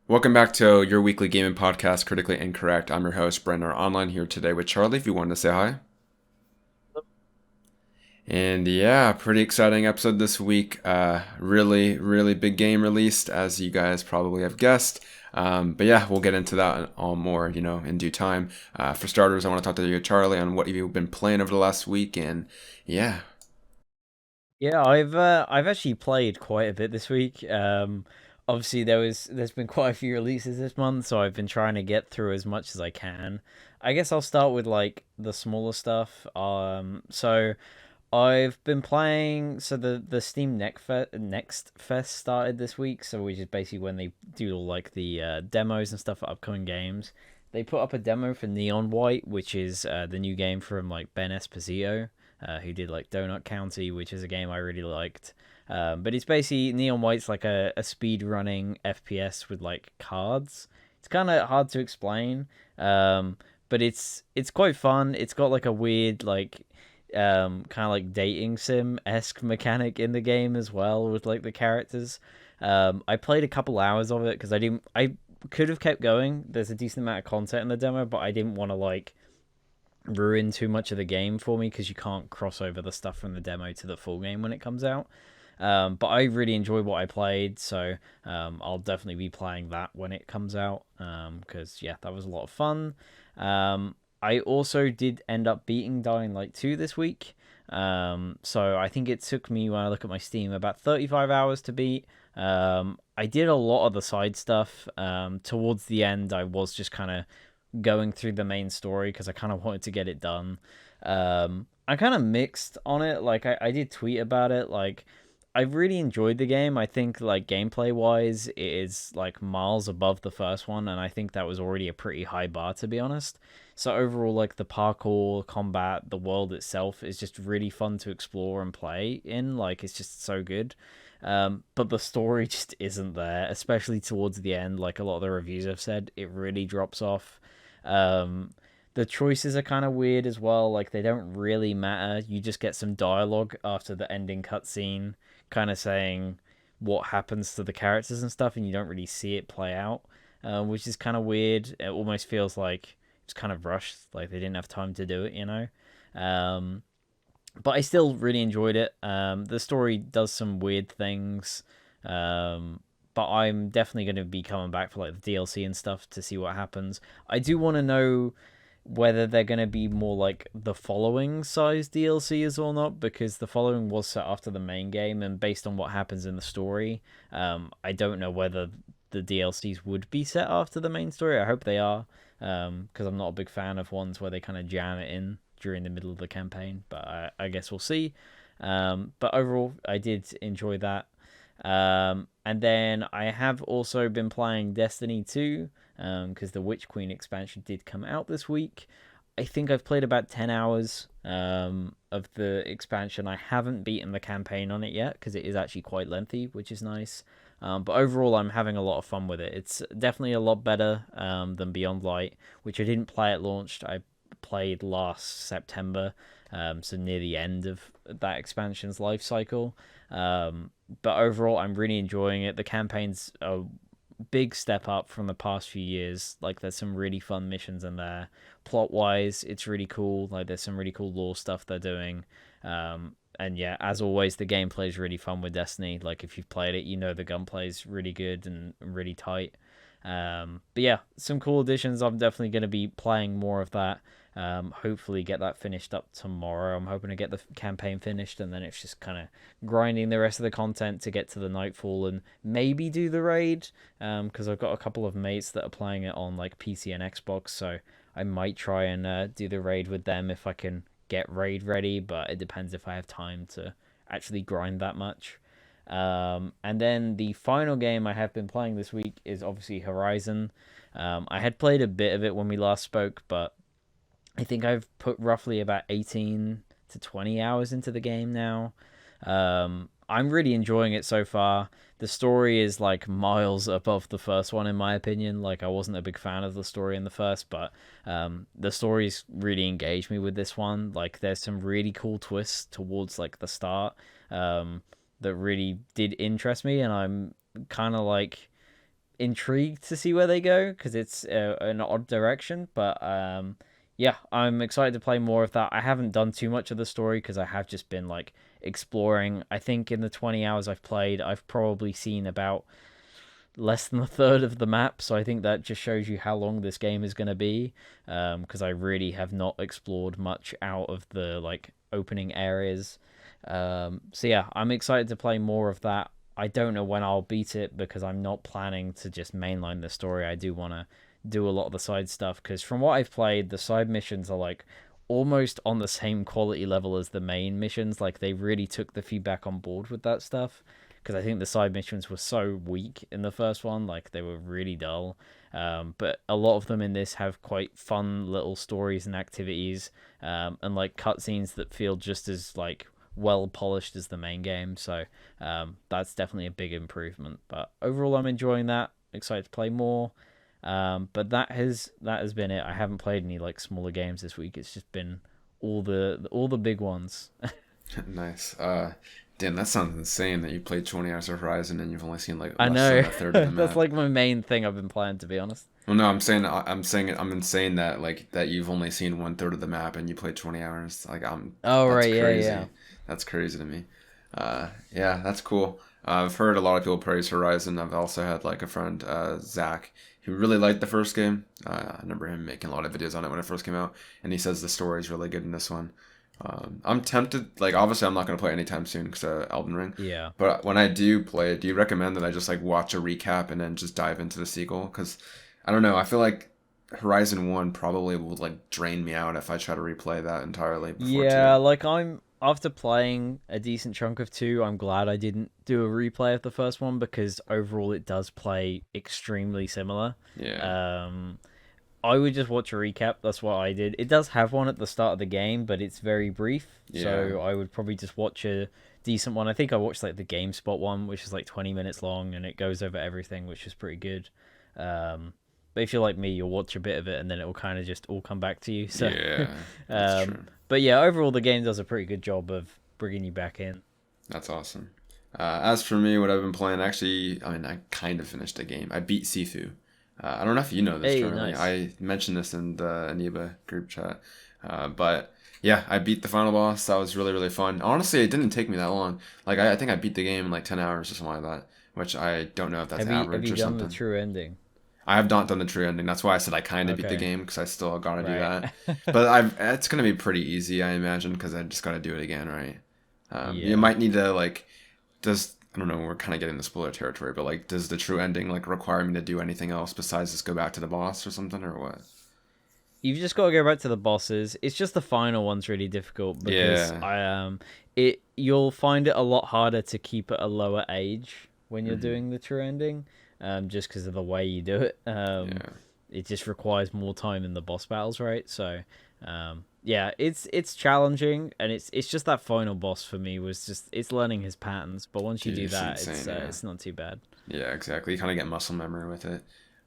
Welcome back to your weekly gaming podcast, Critically Incorrect. I'm your host, Brendan, online here today with Charlie, if you wanted to say hi. And yeah, pretty exciting episode this week. Really big game released, as you guys probably have guessed. But yeah, we'll get into that all more, in due time. For starters, I want to talk to you, Charlie, on what you've been playing over the last week. And yeah. Yeah, I've actually played quite a bit this week. Obviously there's been quite a few releases this month, so I've been trying to get through as much as I can. I guess I'll start with like the smaller stuff. So I've been playing. So the Steam Next Fest started this week, so which is basically when they do all like the demos and stuff for upcoming games. They put up a demo for Neon White, which is the new game from like Ben Esposito, who did like Donut County, which is a game I really liked. But it's basically Neon White's like a speed running FPS with like cards. It's kind of hard to explain, but it's quite fun. It's got like a weird like kind of like dating sim esque mechanic in the game as well with like the characters. I played a couple hours of it because I could have kept going. There's a decent amount of content in the demo, but I didn't want to like ruin too much of the game for me because you can't cross over the stuff from the demo to the full game when it comes out. But I really enjoyed what I played, so I'll definitely be playing that when it comes out because yeah, that was a lot of fun. I also did end up beating Dying Light 2 this week. So I think it took me, when I look at my Steam, about 35 hours to beat. I did a lot of the side stuff. Towards the end, I was just kind of going through the main story because I kind of wanted to get it done. I kind of mixed on it. Like I did tweet about it. Like I really enjoyed the game. I think like gameplay wise, it is like miles above the first one, and I think that was already a pretty high bar to be honest. So overall, like the parkour, combat, the world itself is just really fun to explore and play in. Like it's just so good. But the story just isn't there, especially towards the end. Like a lot of the reviews have said, it really drops off. Um, the choices are kind of weird as well. Like they don't really matter. You just get some dialogue after the ending cutscene, kind of saying what happens to the characters and stuff, and you don't really see it play out, which is kind of weird. It almost feels like it's kind of rushed. Like they didn't have time to do it. Um, but I still really enjoyed it. The story does some weird things. But I'm definitely going to be coming back for like the DLC and stuff to see what happens. I do want to know whether they're going to be more like the following size DLCs or not, because the following was set after the main game, and based on what happens in the story, I don't know whether the DLCs would be set after the main story. I hope they are, because I'm not a big fan of ones where they kind of jam it in during the middle of the campaign, but I guess we'll see. But overall, I did enjoy that. And then I have also been playing Destiny 2 because the Witch Queen expansion did come out this week. I think I've played about 10 hours of the expansion. I haven't beaten the campaign on it yet because it is actually quite lengthy, which is nice. But overall, I'm having a lot of fun with it. It's definitely a lot better than Beyond Light, which I didn't play at launch. I played last September, so near the end of that expansion's life cycle. But overall, I'm really enjoying it. The campaign's a big step up from the past few years. Like, there's some really fun missions in there. Plot wise, it's really cool. Like, there's some really cool lore stuff they're doing. And yeah, as always, the gameplay is really fun with Destiny. Like, if you've played it, you know the gunplay is really good and really tight. But yeah, some cool additions. I'm definitely going to be playing more of that. Hopefully, get that finished up tomorrow. I'm hoping to get the campaign finished, and then it's just kind of grinding the rest of the content to get to the Nightfall and maybe do the raid. Because I've got a couple of mates that are playing it on like PC and Xbox, so I might try and do the raid with them if I can get raid ready. But it depends if I have time to actually grind that much. And then the final game I have been playing this week is obviously Horizon. I had played a bit of it when we last spoke, but I think I've put roughly about 18 to 20 hours into the game now. I'm really enjoying it so far. The story is like miles above the first one, in my opinion. Like, I wasn't a big fan of the story in the first, but the story's really engaged me with this one. Like, there's some really cool twists towards like the start that really did interest me, and I'm kind of like intrigued to see where they go because it's an odd direction. But yeah, I'm excited to play more of that. I haven't done too much of the story because I have just been like exploring. I think in the 20 hours I've played, I've probably seen about less than a third of the map. So I think that just shows you how long this game is going to be. Because I really have not explored much out of the like opening areas. So yeah, I'm excited to play more of that. I don't know when I'll beat it because I'm not planning to just mainline the story. I do want to do a lot of the side stuff because from what I've played, the side missions are like almost on the same quality level as the main missions. Like they really took the feedback on board with that stuff because I think the side missions were so weak in the first one, like they were really dull. But a lot of them in this have quite fun little stories and activities, and like cutscenes that feel just as like well polished as the main game. So that's definitely a big improvement. But overall, I'm enjoying that. Excited to play more. But that has been it. I haven't played any like smaller games this week. It's just been all the big ones. Nice. Damn, that sounds insane that you played 20 hours of Horizon and you've only seen like I less than know. a third of the That's map. like my main thing I've been playing, to be honest. Well, no, I'm insane that like that you've only seen one third of the map and you played 20 hours. Like Oh that's right, yeah, yeah. crazy. That's crazy to me. Yeah, that's cool. I've heard a lot of people praise Horizon. I've also had like a friend, Zach, who really liked the first game. I remember him making a lot of videos on it when it first came out, and he says the story is really good in this one. I'm tempted. Like, obviously, I'm not gonna play anytime soon because Elden Ring. Yeah. But when I do play it, do you recommend that I just like watch a recap and then just dive into the sequel? Because I don't know. I feel like Horizon One probably will like drain me out if I try to replay that entirely before Yeah, two. like I'm after playing a decent chunk of two, I'm glad I didn't do a replay of the first one because overall it does play extremely similar. Yeah. Um I would just watch a recap. That's what I did. It does have one at the start of the game, but it's very brief. Yeah. So I would probably just watch a decent one. I think I watched like the GameSpot one, which is like 20 minutes long and it goes over everything, which is pretty good. Um, but if you're like me, you'll watch a bit of it and then it will kind of just all come back to you. So, Yeah. That's true. but yeah, overall the game does a pretty good job of bringing you back in. That's awesome. As for me, what I've been playing, actually, I mean, I kind of finished a game. I beat Sifu. I don't know if you know this, Hey, Charlie. nice. I mentioned this in the Aniba group chat. But yeah, I beat the final boss. That was really, really fun. Honestly, it didn't take me that long. Like, I think I beat the game in like 10 hours or something like that, which I don't know if that's Have average you or done the something. true ending? I have not done the true ending. That's why I said I kind of beat the Okay, game because I still got to do right. that. But it's going to be pretty easy, I imagine, because I just got to do it again, right? You Yeah. might need to like does I don't know, we're kind of getting the spoiler territory, but like does the true ending like require me to do anything else besides just go back to the boss or something or what? You've just got to go back to the bosses. It's just the final one's really difficult because Yeah. it you'll find it a lot harder to keep at a lower age when you're Hmm. doing the true ending, just because of the way you do it. Yeah. It just requires more time in the boss battles, right? So, yeah, it's challenging, and it's just that final boss for me was just it's learning his patterns. But once you Dude, do it's that, insane, yeah. it's not too bad. Yeah, exactly. You kind of get muscle memory with it.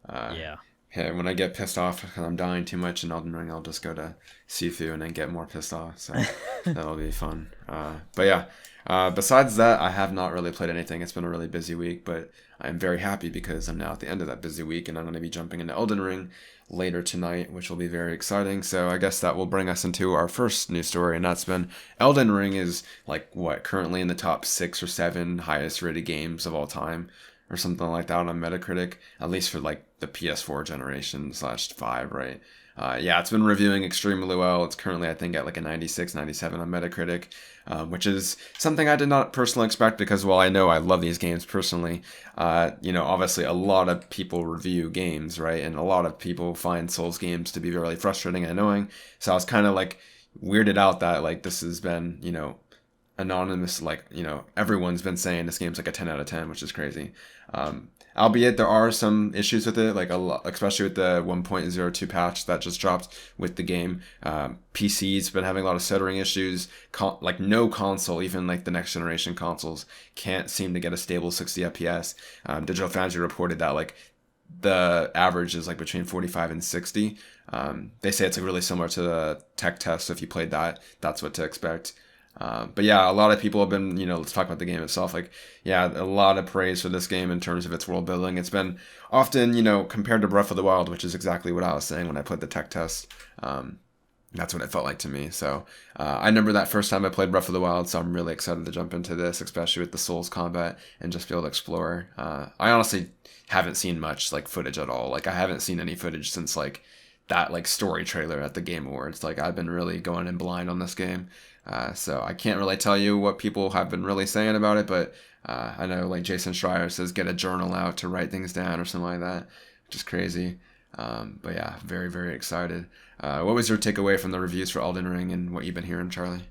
Uh, Yeah. yeah, when I get pissed off because I'm dying too much in Elden Ring, I'll just go to Sifu and then get more pissed off. So that'll be fun. But yeah, besides that, I have not really played anything. It's been a really busy week, but I'm very happy because I'm now at the end of that busy week and I'm going to be jumping into Elden Ring later tonight, which will be very exciting. So I guess that will bring us into our first news story, and that's been Elden Ring is like what currently in the top 6 or 7 highest rated games of all time or something like that on Metacritic, at least for like the PS4 generation /5, right? Yeah, it's been reviewing extremely well. It's currently, I think, at like a 96, 97 on Metacritic, which is something I did not personally expect because while I know I love these games personally, obviously a lot of people review games, right? And a lot of people find Souls games to be really frustrating and annoying. So I was kind of like weirded out that like this has been, anonymous, like everyone's been saying this game's like a 10 out of 10, which is crazy. Albeit there are some issues with it, like a lot, especially with the 1.02 patch that just dropped with the game. PC's been having a lot of stuttering issues. Like no console, even like the next generation consoles, can't seem to get a stable 60 FPS. Digital Foundry reported that like the average is like between 45 and 60. They say it's like really similar to the tech test. So if you played that, that's what to expect. But yeah, a lot of people have been, let's talk about the game itself. Like, yeah, a lot of praise for this game in terms of its world building. It's been often, compared to Breath of the Wild, which is exactly what I was saying when I played the tech test. That's what it felt like to me. So I remember that first time I played Breath of the Wild, so I'm really excited to jump into this, especially with the Souls combat and just be able to explore. I honestly haven't seen much like footage at all. Like I haven't seen any footage since like that like story trailer at the Game Awards. Like I've been really going in blind on this game, so I can't really tell you what people have been really saying about it. But I know like Jason Schreier says get a journal out to write things down or something like that, which is crazy. But yeah, very very excited. What was your takeaway from the reviews for Elden Ring and what you've been hearing, Charlie?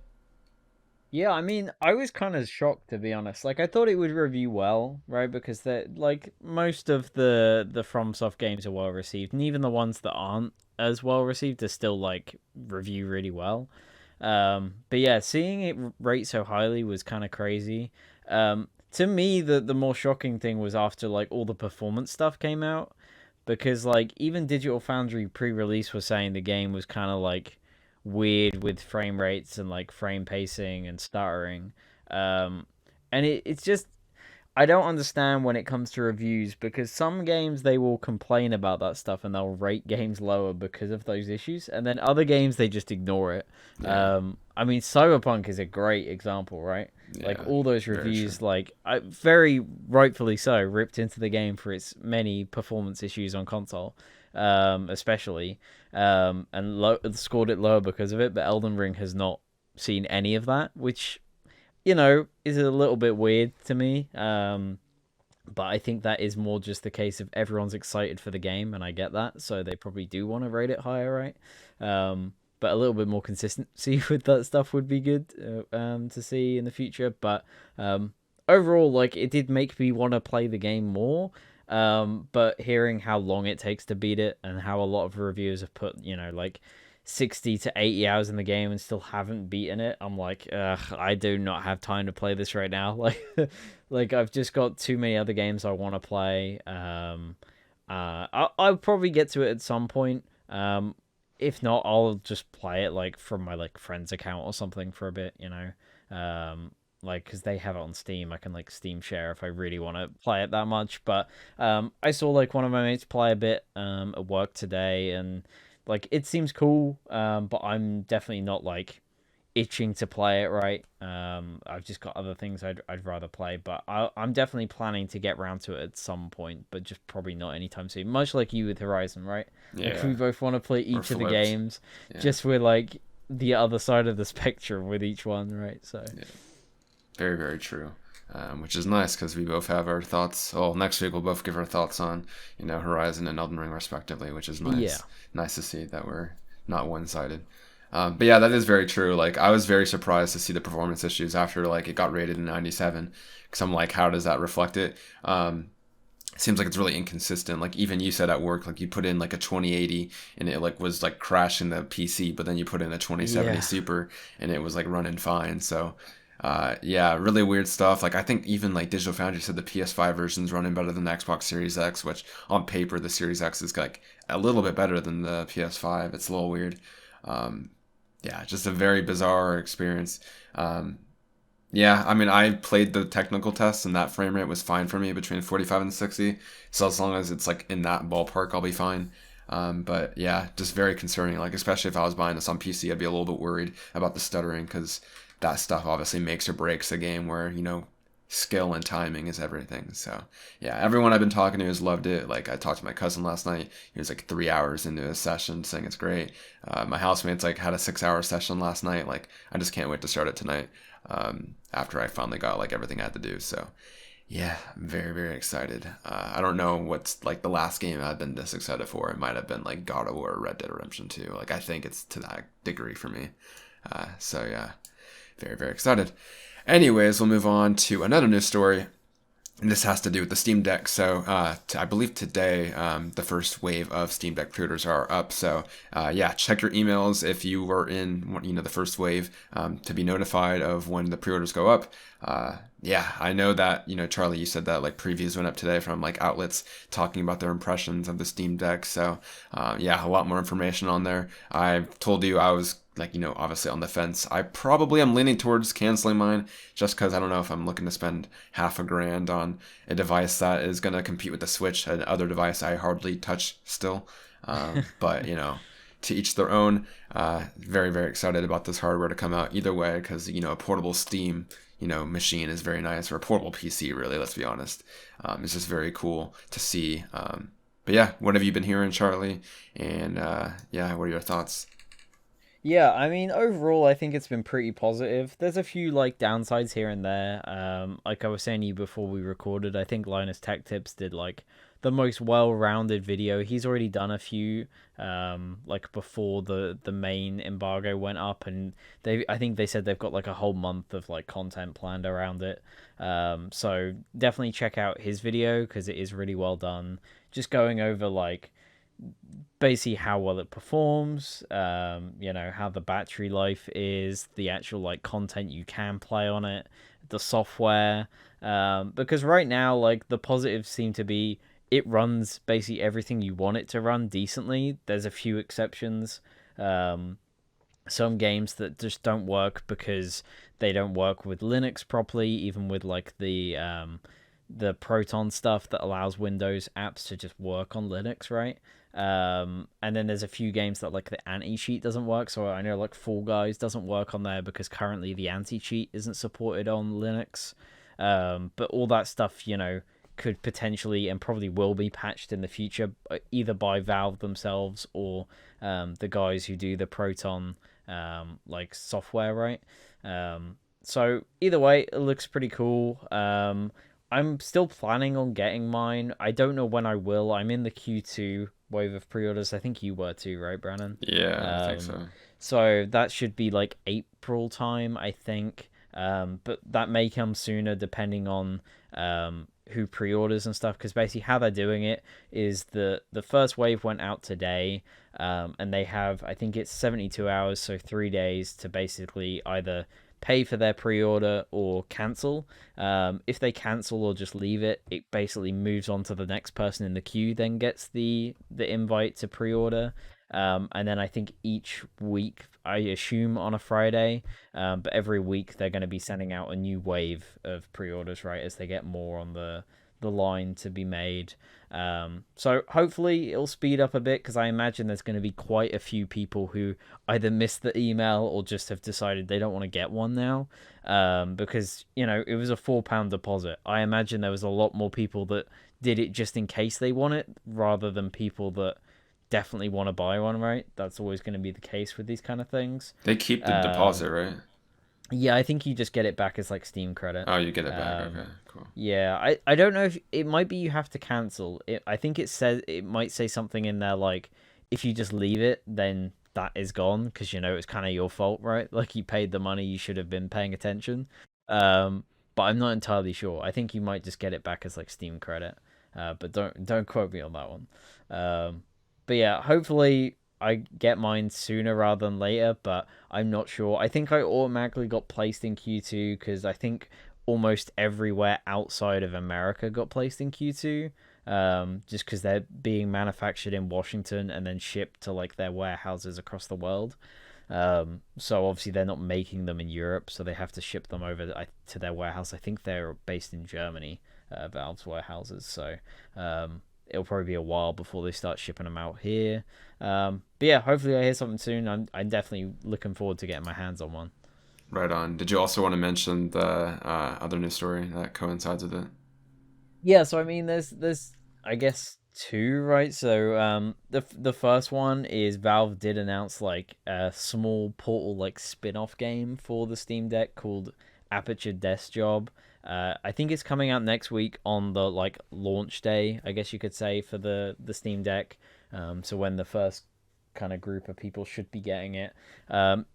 Yeah, I mean, I was kind of shocked to be honest. Like, I thought it would review well, right? Because like most of the FromSoft games are well received, and even the ones that aren't as well received are still like review really well. But yeah, seeing it rate so highly was kind of crazy. To me, the more shocking thing was after like all the performance stuff came out, because like even Digital Foundry pre-release was saying the game was kind of like weird with frame rates and like frame pacing and stuttering. Um, and it's just I don't understand when it comes to reviews because some games they will complain about that stuff and they'll rate games lower because of those issues, and then other games they just ignore it. Yeah, I mean, Cyberpunk is a great example, right? Like yeah, all those very true. reviews, like very rightfully so, ripped into the game for its many performance issues on console, especially, and scored it lower because of it. But Elden Ring has not seen any of that, which is a little bit weird to me. But I think that is more just the case of everyone's excited for the game, and I get that, so they probably do want to rate it higher, right? But a little bit more consistency with that stuff would be good to see in the future. But overall, like it did make me want to play the game more. But hearing how long it takes to beat it and how a lot of reviewers have put, like 60 to 80 hours in the game and still haven't beaten it, I'm like, ugh, I do not have time to play this right now. Like I've just got too many other games I want to play. I'll probably get to it at some point. If not, I'll just play it like from my like friend's account or something for a bit. Like because they have it on Steam, I can like Steam share if I really want to play it that much. But I saw like one of my mates play a bit at work today, and like it seems cool. But I'm definitely not like itching to play it, right? I've just got other things I'd rather play, but I'm definitely planning to get round to it at some point, but just probably not anytime soon. Much like you with Horizon, right? Like we Yeah, both want to play we're each of the flipped. games, Yeah, just we're like the other side of the spectrum with each one, right? So yeah, very very true. Which is nice because we both have our thoughts. Well, next week we'll both give our thoughts on Horizon and Elden Ring respectively, which is yeah, nice. Nice to see that we're not one sided. But yeah, that is very true. Like I was very surprised to see the performance issues after like it got rated in 97, because I'm like, how does that reflect it? It seems like it's really inconsistent. Like even you said at work, like you put in like a 2080 and it like was like crashing the PC, but then you put in a 2070 yeah, Super and it was like running fine. So yeah, really weird stuff. Like I think even like Digital Foundry said the PS5 version's running better than the Xbox Series X, which on paper the Series X is like a little bit better than the PS5. It's a little weird. Um, yeah, just a very bizarre experience. Um, yeah, I mean, I played the technical test and that frame rate was fine for me between 45 and 60. So as long as it's like in that ballpark, I'll be fine. But yeah, just very concerning. Like, especially if I was buying this on PC, I'd be a little bit worried about the stuttering because that stuff obviously makes or breaks a game where, skill and timing is everything. So yeah, everyone I've been talking to has loved it. Like I talked to my cousin last night. He was like 3 hours into his session saying it's great. My housemates like had a 6 hour session last night. Like I just can't wait to start it tonight. After I finally got like everything I had to do. So yeah, very, very excited. I don't know what's like the last game I've been this excited for. It might have been like God of War or Red Dead Redemption 2. Like I think it's to that degree for me. So yeah, very, very excited. Anyways, we'll move on to another news story. And this has to do with the Steam Deck. So I believe today the first wave of Steam Deck pre-orders are up. So yeah, check your emails if you were in the first wave to be notified of when the pre-orders go up. Yeah, I know that, Charlie, you said that like previews went up today from like outlets talking about their impressions of the Steam Deck. So, yeah, a lot more information on there. I told you I was like, obviously on the fence. I probably am leaning towards canceling mine just because I don't know if I'm looking to spend half a grand on a device that is going to compete with the Switch, another device I hardly touch still. But, to each their own. Very, very excited about this hardware to come out either way because, a portable Steam, machine is very nice, or a portable PC, really, let's be honest. It's just very cool to see. But yeah, what have you been hearing, Charlie? And yeah, what are your thoughts? Yeah, I mean, overall, I think it's been pretty positive. There's a few like downsides here and there. Like I was saying to you before we recorded, I think Linus Tech Tips did like the most well-rounded video. He's already done a few, like before the main embargo went up, and I think they said they've got like a whole month of like content planned around it. So definitely check out his video because it is really well done. Just going over like basically how well it performs, how the battery life is, the actual like content you can play on it, the software. Because right now, like the positives seem to be it runs basically everything you want it to run decently. There's a few exceptions. Um, some games that just don't work because they don't work with Linux properly, even with like the Proton stuff that allows Windows apps to just work on Linux, right? And then there's a few games that like the anti-cheat doesn't work. So I know like Fall Guys doesn't work on there because currently the anti-cheat isn't supported on Linux. But all that stuff, could potentially and probably will be patched in the future, either by Valve themselves or the guys who do the Proton like software, right? So either way, it looks pretty cool. I'm still planning on getting mine. I don't know when I will. I'm in the Q2 wave of pre-orders. I think you were too, right, Brandon? Yeah, I think Um, so. so that should be like April time, I think. But that may come sooner depending on who pre-orders and stuff. Because basically, how they're doing it is the first wave went out today, and they have, I think it's 72 hours, so 3 days to basically either pay for their pre-order or cancel. If they cancel or just leave it, it basically moves on to the next person in the queue. Then gets the invite to pre-order. And then I think each week, I assume on a Friday, but every week they're going to be sending out a new wave of pre-orders, right, as they get more on the line to be made. So hopefully it'll speed up a bit because I imagine there's going to be quite a few people who either missed the email or just have decided they don't want to get one now. Because it was a £4 deposit. I imagine there was a lot more people that did it just in case they want it, rather than people that definitely want to buy one. Right? That's always going to be the case with these kind of things. They keep the Um, deposit, right? yeah, I think you just get it back as like Steam credit. Oh, you get it back. Um, Okay, cool. yeah, I don't know if it might be you have to cancel it. I think it says it might say something in there like if you just leave it, then that is gone because it's kind of your fault, right? Like you paid the money, you should have been paying attention. Um, but I'm not entirely sure. I think you might just get it back as like Steam credit. But don't quote me on that one. Um, but yeah, hopefully I get mine sooner rather than later. But I'm not sure. I think I automatically got placed in Q2 because I think almost everywhere outside of America got placed in Q2. Just because they're being manufactured in Washington and then shipped to like their warehouses across the world. So obviously they're not making them in Europe, so they have to ship them over to their warehouse. I think they're based in Germany, Valve's warehouses. So it'll probably be a while before they start shipping them out here. But yeah, hopefully I hear something soon. I'm definitely looking forward to getting my hands on one. Right on. Did you also want to mention the other news story that coincides with it? Yeah, so I mean, there's I guess two, right? So the first one is Valve did announce like a small Portal like spin-off game for the Steam Deck called Aperture Desk Job. I think it's coming out next week on the like launch day, I guess you could say, for the Steam Deck. So when the first kind of group of people should be getting it.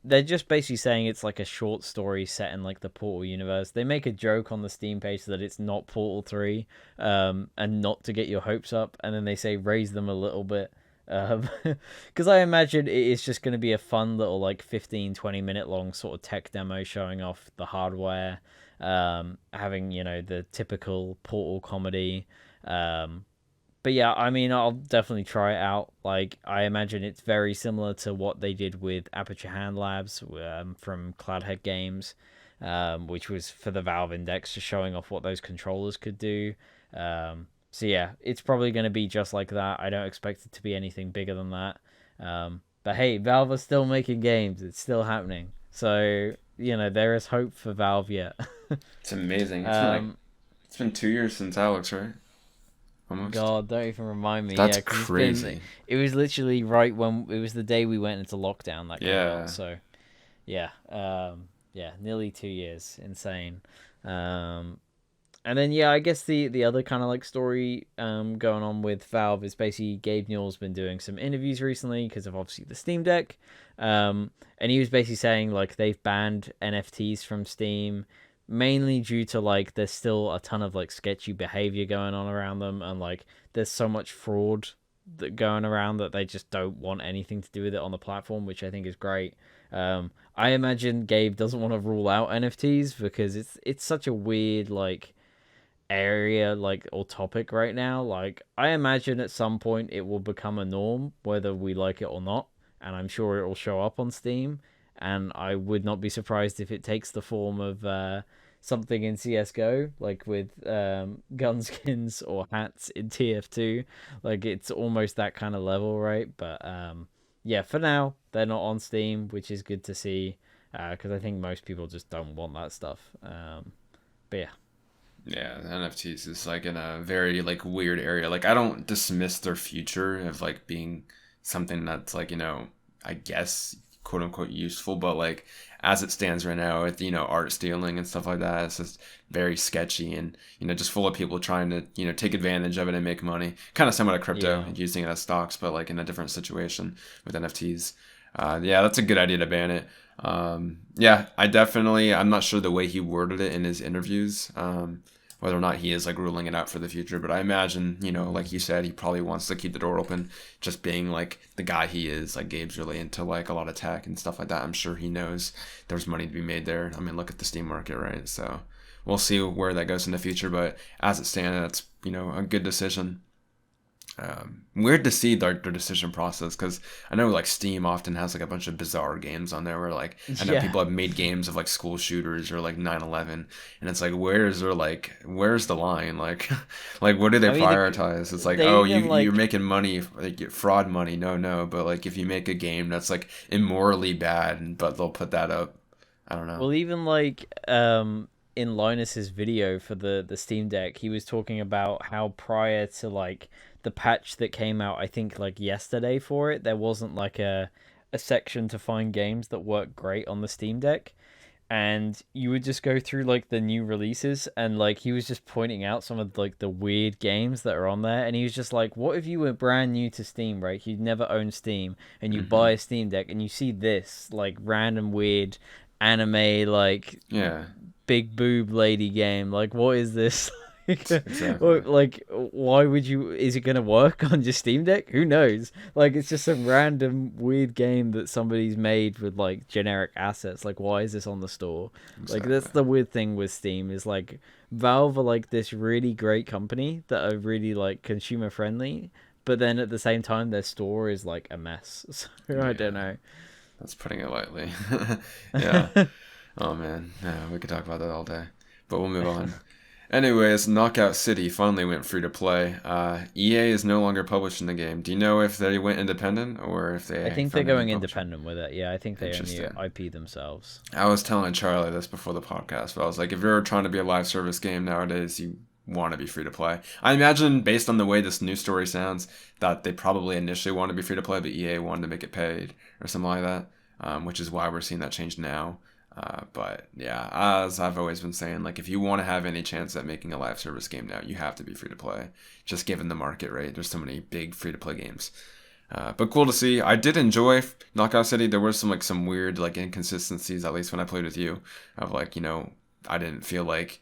They're just basically saying it's like a short story set in like the Portal universe. They make a joke on the Steam page that it's not Portal 3, and not to get your hopes up, and then they say raise them a little bit. Because I imagine it is just going to be a fun little like 15-20 minute long sort of tech demo showing off the hardware. having the typical Portal comedy. Um, but yeah, I mean, I'll definitely try it out. Like, I imagine it's very similar to what they did with Aperture Hand Labs from Cloudhead Games, which was for the Valve Index, just showing off what those controllers could do. So yeah, it's probably going to be just like that. I don't expect it to be anything bigger than that. But hey, Valve are still making games. It's still happening. So, there is hope for Valve yet. It's amazing. um, It's been 2 years since Alex, right? Almost. God, don't even remind me. That's Yeah, because crazy. it was literally right when it was the day we went into lockdown that came out. Yeah. So yeah, yeah, nearly 2 years, insane. Um, and then yeah, I guess the other kind of like story going on with Valve is basically Gabe Newell's been doing some interviews recently because of obviously the Steam Deck, and he was basically saying like they've banned NFTs from Steam mainly due to like there's still a ton of like sketchy behavior going on around them, and like there's so much fraud that going around that they just don't want anything to do with it on the platform, which I think is great. I imagine Gabe doesn't want to rule out NFTs because it's such a weird like area like or topic right now. Like I imagine at some point it will become a norm whether we like it or not, and I'm sure it will show up on Steam, and I would not be surprised if it takes the form of something in CS:GO like with gun skins or hats in TF2. Like it's almost that kind of level, right? But yeah, for now they're not on Steam, which is good to see because I think most people just don't want that stuff. But yeah. Yeah, NFTs is like in a very like weird area. Like I don't dismiss their future of like being something that's like, I guess quote unquote useful, but like as it stands right now with, art stealing and stuff like that, it's just very sketchy and, just full of people trying to, take advantage of it and make money. Kind of similar to crypto Yeah. and using it as stocks, but like in a different situation with NFTs. Yeah, that's a good idea to ban it. Yeah, I'm not sure the way he worded it in his interviews, whether or not he is like ruling it out for the future. But I imagine, like he said, he probably wants to keep the door open, just being like the guy he is. Like Gabe's really into like a lot of tech and stuff like that. I'm sure he knows there's money to be made there. I mean, look at the Steam market, right? So we'll see where that goes in the future. But as it stands, that's, a good decision. Weird to see their decision process because I know like Steam often has like a bunch of bizarre games on there where like I know Yeah. people have made games of like school shooters or like 9/11, and it's like where's the line like what do they I mean, prioritize? It's like, they oh, even you're like, making money, like fraud money. No, but like if you make a game that's like immorally bad, but they'll put that up. I don't know. well, even like, in Linus's video for the Steam Deck, he was talking about how prior to like the patch that came out, I think like yesterday for it, there wasn't like a section to find games that work great on the Steam Deck. And you would just go through like the new releases, and like he was just pointing out some of like the weird games that are on there, and he was just like, what if you were brand new to Steam, right? You'd never owned Steam, and you buy Hmm. a Steam Deck and you see this like random weird anime like Yeah, big boob lady game. Like, what is this? exactly. Like, why would you? Is it gonna work on your Steam Deck? Who knows? Like, it's just some random weird game that somebody's made with like generic assets. Like, why is this on the store? Like, that's Exactly. the weird thing with Steam is like Valve are like this really great company that are really like consumer friendly, but then at the same time their store is like a mess. So I don't Yeah, know. that's putting it lightly. Yeah. Oh man, yeah, we could talk about that all day, but we'll move on. Anyways, Knockout City finally went free to play. EA is no longer publishing the game. Do you know if they went independent or if I they think they're found a new going publisher? independent with it. Yeah, I think they own the Interesting. IP themselves. I was telling Charlie this before the podcast, but I was like, if you're trying to be a live service game nowadays, you want to be free to play. I imagine, based on the way this news story sounds, that they probably initially wanted to be free to play, but EA wanted to make it paid or something like that, which is why we're seeing that change now. But yeah, as I've always been saying, like if you want to have any chance at making a live service game now, you have to be free to play. Just given the market, right? There's so many big free to play games. But cool to see. I did enjoy Knockout City. There were some weird like inconsistencies, at least when I played with you, of like I didn't feel like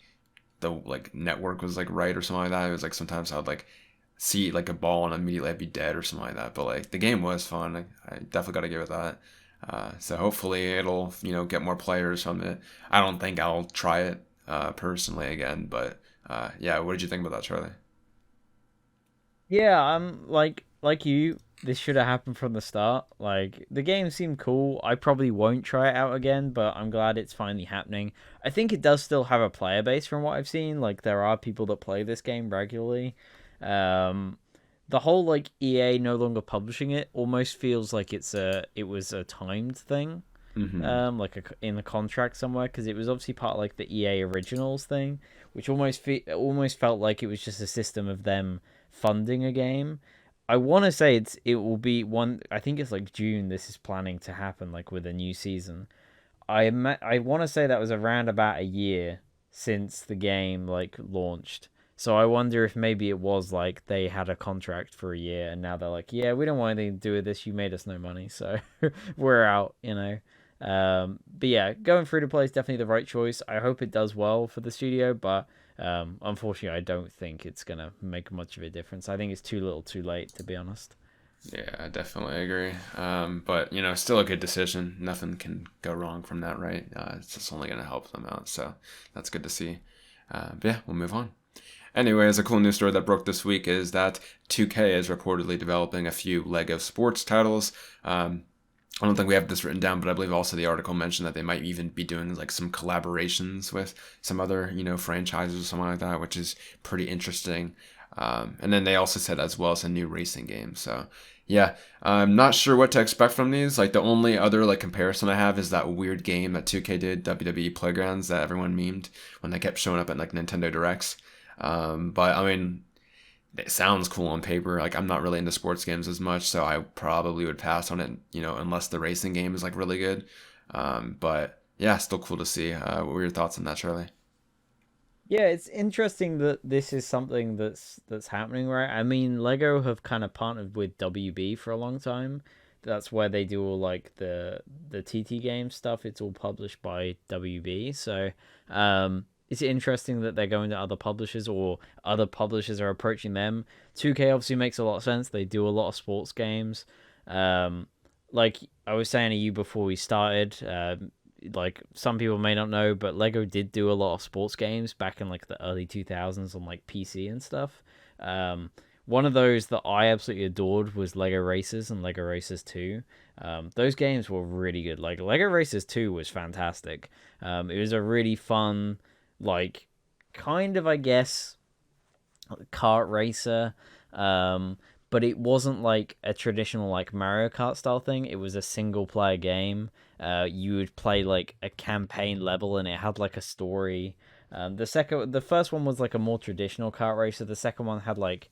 the like network was like right or something like that. It was like sometimes I would like see like a ball and immediately I'd be dead or something like that. But like the game was fun. I definitely got to give it that. So hopefully it'll get more players from it. I don't think I'll try it personally again. But yeah, what did you think about that, Charlie? Yeah, I'm like you. This should have happened from the start. Like the game seemed cool. I probably won't try it out again, but I'm glad it's finally happening. I think it does still have a player base from what I've seen. Like there are people that play this game regularly. Um, the whole like EA no longer publishing it almost feels like it was a timed thing. Mm-hmm. Like in the contract somewhere because it was obviously part of like the EA Originals thing, which almost felt like it was just a system of them funding a game. I want to say it will be one. I think it's like June. This is planning to happen like with a new season. I want to say that was around about a year since the game like launched. So I wonder if maybe it was like they had a contract for a year and now they're like, yeah, we don't want anything to do with this. You made us no money, so we're out. You know. But yeah, going free to play is definitely the right choice. I hope it does well for the studio, but unfortunately, I don't think it's gonna make much of a difference. I think it's too little, too late, to be honest. Yeah, I definitely agree. But still a good decision. Nothing can go wrong from that, right? It's just only going to help them out. So that's good to see. But yeah, we'll move on. Anyways, a cool news story that broke this week is that 2K is reportedly developing a few Lego sports titles. I don't think we have this written down, but I believe also the article mentioned that they might even be doing like some collaborations with some other, franchises or something like that, which is pretty interesting. And then they also said as well as a new racing game. So yeah, I'm not sure what to expect from these. Like the only other like comparison I have is that weird game that 2K did, WWE Playgrounds, that everyone memed when they kept showing up at like Nintendo Directs. But I mean, it sounds cool on paper. Like I'm not really into sports games as much, so I probably would pass on it, unless the racing game is like really good. But yeah, still cool to see. What were your thoughts on that, Charlie? Yeah, it's interesting that this is something that's happening, right? I mean, Lego have kind of partnered with WB for a long time. That's where they do all like the TT game stuff. It's all published by WB. So, it's interesting that they're going to other publishers or other publishers are approaching them. 2K obviously makes a lot of sense. They do a lot of sports games. Um, like I was saying to you before we started, like some people may not know, but Lego did do a lot of sports games back in like the early 2000s on like PC and stuff. Um, One of those that I absolutely adored was Lego Racers and Lego Racers 2. Those games were really good. Like Lego Racers 2 was fantastic. It was a really fun, like, kind of, I guess, kart racer. Um, but it wasn't like a traditional like Mario Kart style thing. It was a single player game. You would play like a campaign level, and it had like a story. The first one was like a more traditional kart racer. The second one had like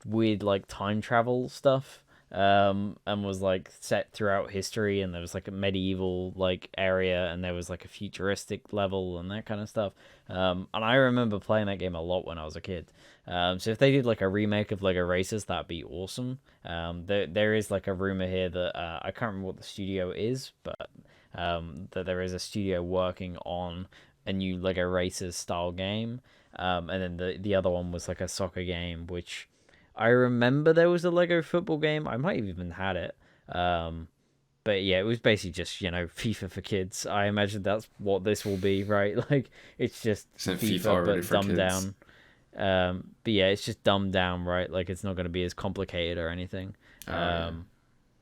weird like time travel stuff. And was like set throughout history, and there was like a medieval like area, and there was like a futuristic level and that kind of stuff. And I remember playing that game a lot when I was a kid. So if they did like a remake of Lego Racers, that'd be awesome. There is like a rumor here that I can't remember what the studio is, but that there is a studio working on a new Lego Racers style game. And then the other one was like a soccer game, which I remember there was a Lego football game. I might have even had it. But yeah, it was basically just, FIFA for kids. I imagine that's what this will be, right? Like it's just Isn't FIFA FIFA already but for dumbed kids? down. But yeah, it's just dumbed down, right? Like it's not going to be as complicated or anything. Oh yeah.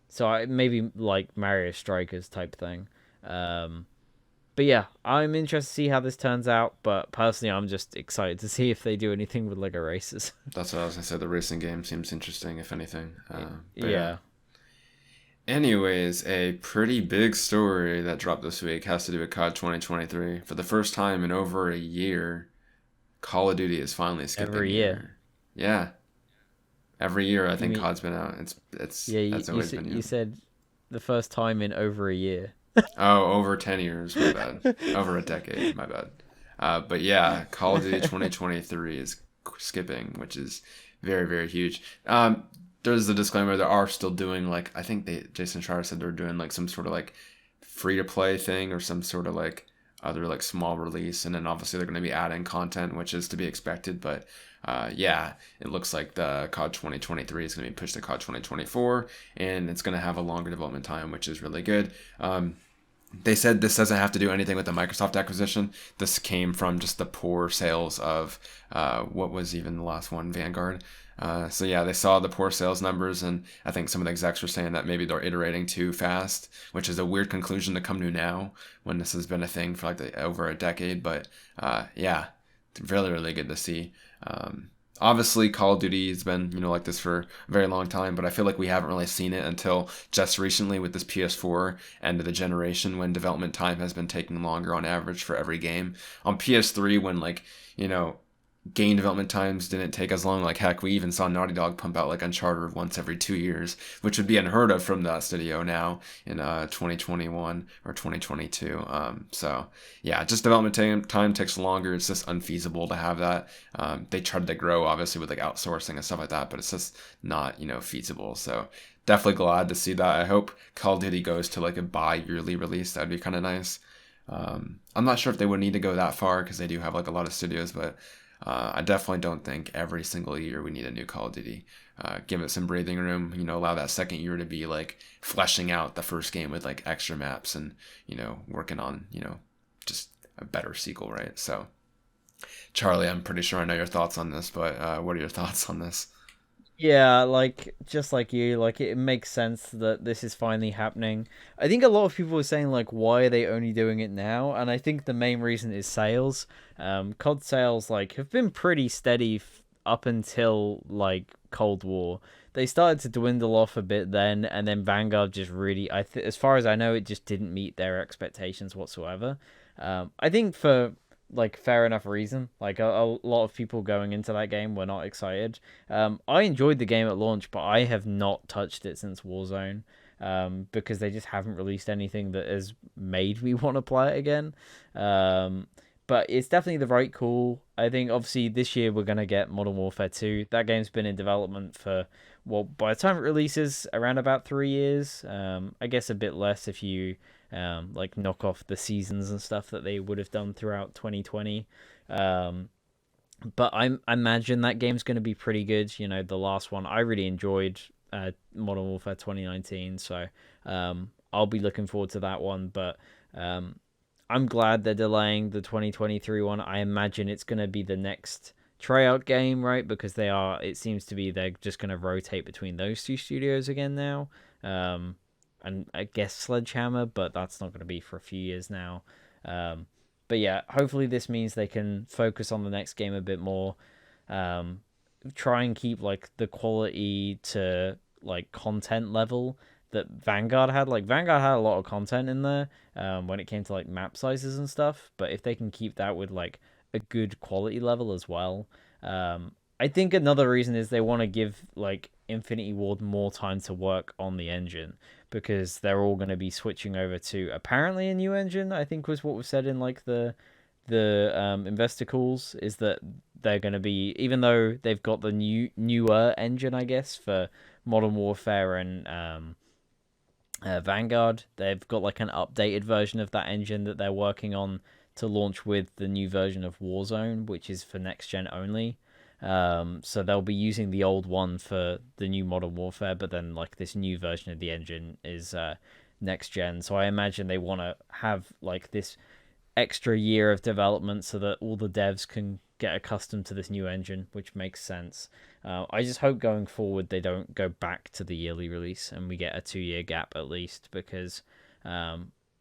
So maybe like Mario Strikers type thing. Um, but yeah, I'm interested to see how this turns out. But personally, I'm just excited to see if they do anything with Lego Races. That's what I was gonna say. The racing game seems interesting, if anything. But yeah. Yeah, Anyways, a pretty big story that dropped this week has to do with COD 2023. For the first time in over a year, Call of Duty is finally skipping every a year. year. Yeah, every year I You think mean COD's been out. It's yeah? that's always been You you. said the first time in over a year. Oh, over 10 years, my bad. Over a decade, my bad. But yeah, Call of Duty 2023 is skipping, which is very, very huge. There's the disclaimer: they are still doing like I think Jason Schreier said they're doing like some sort of like free to play thing or some sort of like other like small release, and then obviously they're going to be adding content, which is to be expected. But yeah, it looks like the COD 2023 is going to be pushed to COD 2024, and it's going to have a longer development time, which is really good. They said this doesn't have to do anything with the Microsoft acquisition. This came from just the poor sales of what was even the last one, Vanguard. So yeah, they saw the poor sales numbers, and I think some of the execs were saying that maybe they're iterating too fast, which is a weird conclusion to come to now when this has been a thing for like over a decade. But yeah, really, really good to see. Obviously, Call of Duty has been, like this for a very long time, but I feel like we haven't really seen it until just recently with this PS4 end of the generation when development time has been taking longer on average for every game. On PS3, when game development times didn't take as long. Like heck, we even saw Naughty Dog pump out like Uncharted once every 2 years, which would be unheard of from that studio now in 2021 or 2022. So yeah, just development time takes longer. It's just unfeasible to have that. They tried to grow obviously with like outsourcing and stuff like that, but it's just not feasible. So definitely glad to see that. I hope Call of Duty goes to like a bi-yearly release. That'd be kind of nice. I'm not sure if they would need to go that far because they do have like a lot of studios, but I definitely don't think every single year we need a new Call of Duty. Give it some breathing room, allow that second year to be like fleshing out the first game with like extra maps and, working on, just a better sequel, right? So, Charlie, I'm pretty sure I know your thoughts on this, but what are your thoughts on this? Yeah, like just like you, like it makes sense that this is finally happening. I think a lot of people are saying like, why are they only doing it now? And I think the main reason is sales. COD sales like have been pretty steady up until like Cold War. They started to dwindle off a bit then, and then Vanguard just really, as far as I know, it just didn't meet their expectations whatsoever. I think for like fair enough reason. Like a lot of people going into that game were not excited. I enjoyed the game at launch, but I have not touched it since Warzone. Because they just haven't released anything that has made me want to play it again. But it's definitely the right call. I think obviously this year we're gonna get Modern Warfare 2. That game's been in development for, well, by the time it releases, around about 3 years. I guess a bit less if you like knock off the seasons and stuff that they would have done throughout 2020. Um, but I imagine that game's going to be pretty good. The last one I really enjoyed, Modern Warfare 2019. So I'll be looking forward to that one. But I'm glad they're delaying the 2023 one. I imagine it's going to be the next tryout game, right? Because it seems to be they're just going to rotate between those two studios again now. And I guess Sledgehammer, but that's not going to be for a few years now. Um, but yeah, hopefully this means they can focus on the next game a bit more. Um, Try and keep like the quality to like content level that Vanguard had. Like Vanguard had a lot of content in there when it came to like map sizes and stuff. But if they can keep that with like a good quality level as well, I think another reason is they want to give like Infinity Ward more time to work on the engine because they're all going to be switching over to apparently a new engine. I think was what was said in like the investor calls is that they're going to be, even though they've got the newer engine, I guess, for Modern Warfare and Vanguard, they've got like an updated version of that engine that they're working on to launch with the new version of Warzone, which is for next gen only. So they'll be using the old one for the new Modern Warfare, but then like this new version of the engine is next gen. So I imagine they want to have like this extra year of development so that all the devs can get accustomed to this new engine, which makes sense. I just hope going forward they don't go back to the yearly release and we get a 2 year gap at least because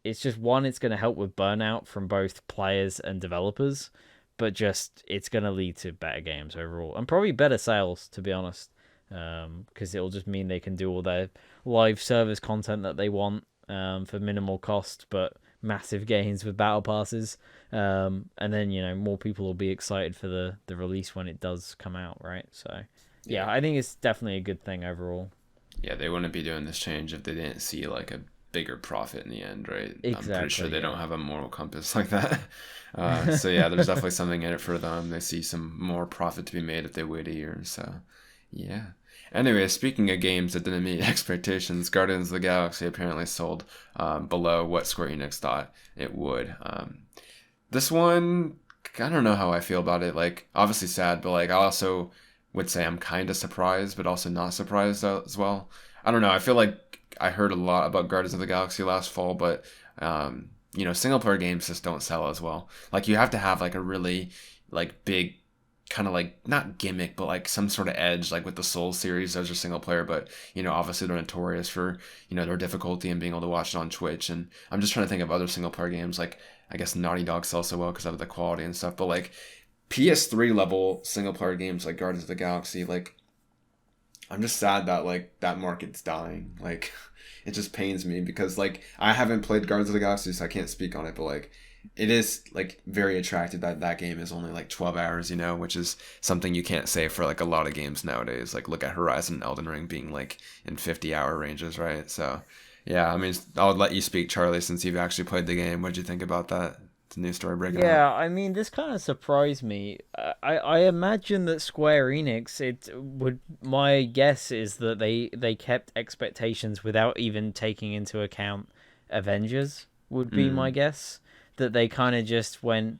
it's just one, it's going to help with burnout from both players and developers, but just it's going to lead to better games overall and probably better sales, to be honest, because it'll just mean they can do all their live service content that they want for minimal cost, but massive gains with battle passes. And then more people will be excited for the release when it does come out, right? So yeah, Yeah. I think it's definitely a good thing overall. Yeah, they wouldn't be doing this change if they didn't see like a bigger profit in the end, right? I'm pretty sure Exactly. they don't Yeah. have a moral compass like that. So yeah, there's definitely something in it for them. They see some more profit to be made if they wait a year. So yeah. Anyway, speaking of games that didn't meet expectations, Guardians of the Galaxy apparently sold below what Square Enix thought it would. This one, I don't know how I feel about it. Like, obviously sad, but like, I also would say I'm kind of surprised, but also not surprised as well. I don't know. I feel like I heard a lot about Guardians of the Galaxy last fall, but single player games just don't sell as well. Like you have to have like a really like big kind of like not gimmick, but like some sort of edge, like with the Souls series. Those are single player, but obviously they're notorious for their difficulty and being able to watch it on Twitch. And I'm just trying to think of other single player games. Like I guess Naughty Dog sells so well because of the quality and stuff. But like PS3 level single player games like Guardians of the Galaxy, like I'm just sad that like that market's dying. Like it just pains me because like I haven't played Guardians of the Galaxy, so I can't speak on it. But like it is like very attractive that that game is only like 12 hours, which is something you can't say for like a lot of games nowadays. Like look at Horizon and Elden Ring being like in 50-hour ranges, right? So yeah, I mean I'll let you speak, Charlie, since you've actually played the game. What'd you think about that? The new story breaking out. Yeah, I mean, this kind of surprised me. I imagine that Square Enix, it would. My guess is that they kept expectations without even taking into account Avengers. Would be my Mm. guess that they kind of just went.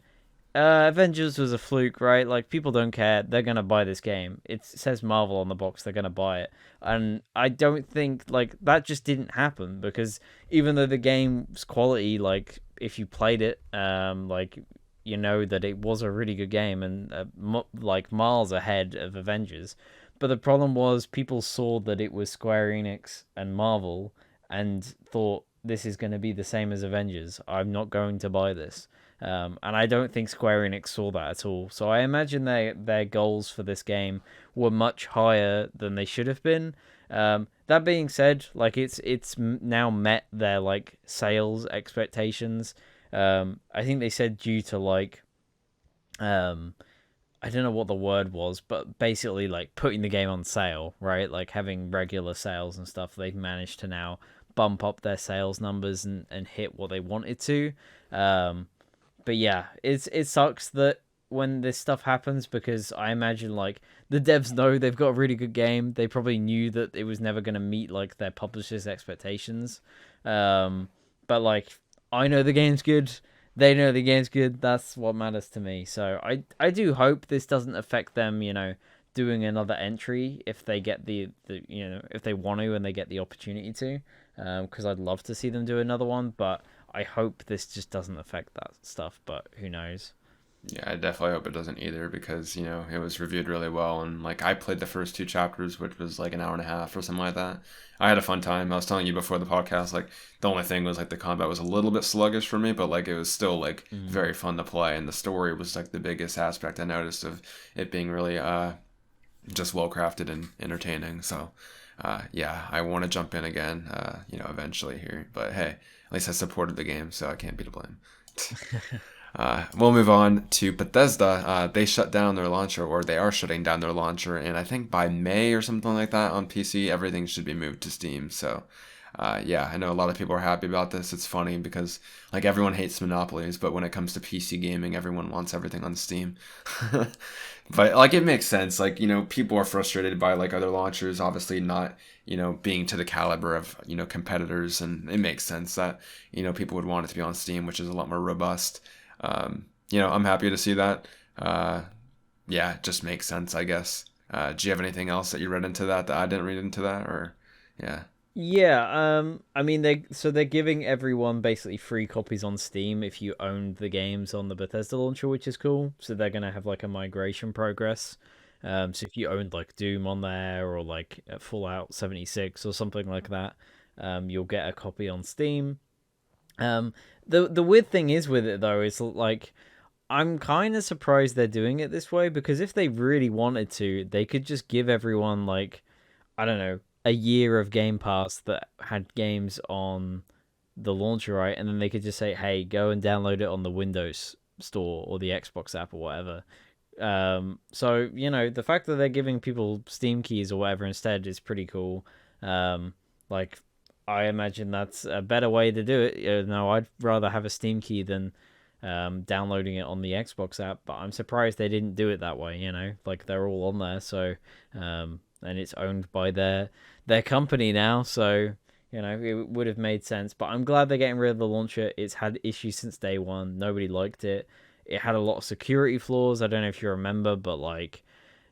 Avengers was a fluke, right? Like people don't care. They're gonna buy this game. It says Marvel on the box. They're gonna buy it, and I don't think like that just didn't happen because even though the game's quality, like if you played it, like you know that it was a really good game and like miles ahead of Avengers. But the problem was people saw that it was Square Enix and Marvel and thought this is going to be the same as Avengers. I'm not going to buy this. And I don't think Square Enix saw that at all. So I imagine their goals for this game were much higher than they should have been. That being said, like it's now met their like sales expectations. I think they said due to like um, I don't know what the word was, but basically like putting the game on sale, right? Like having regular sales and stuff. They've managed to now bump up their sales numbers and hit what they wanted to. Um, but yeah, it sucks that when this stuff happens because I imagine like the devs know they've got a really good game. They probably knew that it was never going to meet like their publishers' expectations. Um, but like I know the game's good. They know the game's good. That's what matters to me. So I do hope this doesn't affect them. Doing another entry if they get the if they want to and they get the opportunity to. Because I'd love to see them do another one, but I hope this just doesn't affect that stuff, but who knows? Yeah, I definitely hope it doesn't either because, it was reviewed really well. And like I played the first two chapters, which was like an hour and a half or something like that. I had a fun time. I was telling you before the podcast, like the only thing was like the combat was a little bit sluggish for me, but like it was still like Mm. very fun to play. And the story was like the biggest aspect I noticed of it being really just well crafted and entertaining. So yeah, I want to jump in again, eventually here. But hey, at least I supported the game, so I can't be to blame. We'll move on to Bethesda. They shut down their launcher, or they are shutting down their launcher, and I think by May or something like that on PC, everything should be moved to Steam. So, yeah, I know a lot of people are happy about this. It's funny because like everyone hates monopolies, but when it comes to PC gaming, everyone wants everything on Steam. But like it makes sense. Like people are frustrated by like other launchers, obviously not being to the caliber of competitors, and it makes sense that people would want it to be on Steam, which is a lot more robust. I'm happy to see that. Yeah, it just makes sense, I guess. Do you have anything else that you read into that I didn't read into that, or yeah? Yeah, I mean they're giving everyone basically free copies on Steam if you owned the games on the Bethesda launcher, which is cool. So they're gonna have like a migration progress. So if you owned like Doom on there or like Fallout 76 or something like that, you'll get a copy on Steam. Um, the weird thing is with it though is like I'm kind of surprised they're doing it this way because if they really wanted to, they could just give everyone like I don't know a year of Game Pass that had games on the launcher, right? And then they could just say, "Hey, go and download it on the Windows Store or the Xbox app or whatever." So the fact that they're giving people Steam keys or whatever instead is pretty cool. Like I imagine that's a better way to do it. No, I'd rather have a Steam key than downloading it on the Xbox app. But I'm surprised they didn't do it that way. Like they're all on there, so and it's owned by their company now, so it would have made sense. But I'm glad they're getting rid of the launcher. It's had issues since day one. Nobody liked it. It had a lot of security flaws. I don't know if you remember, but like,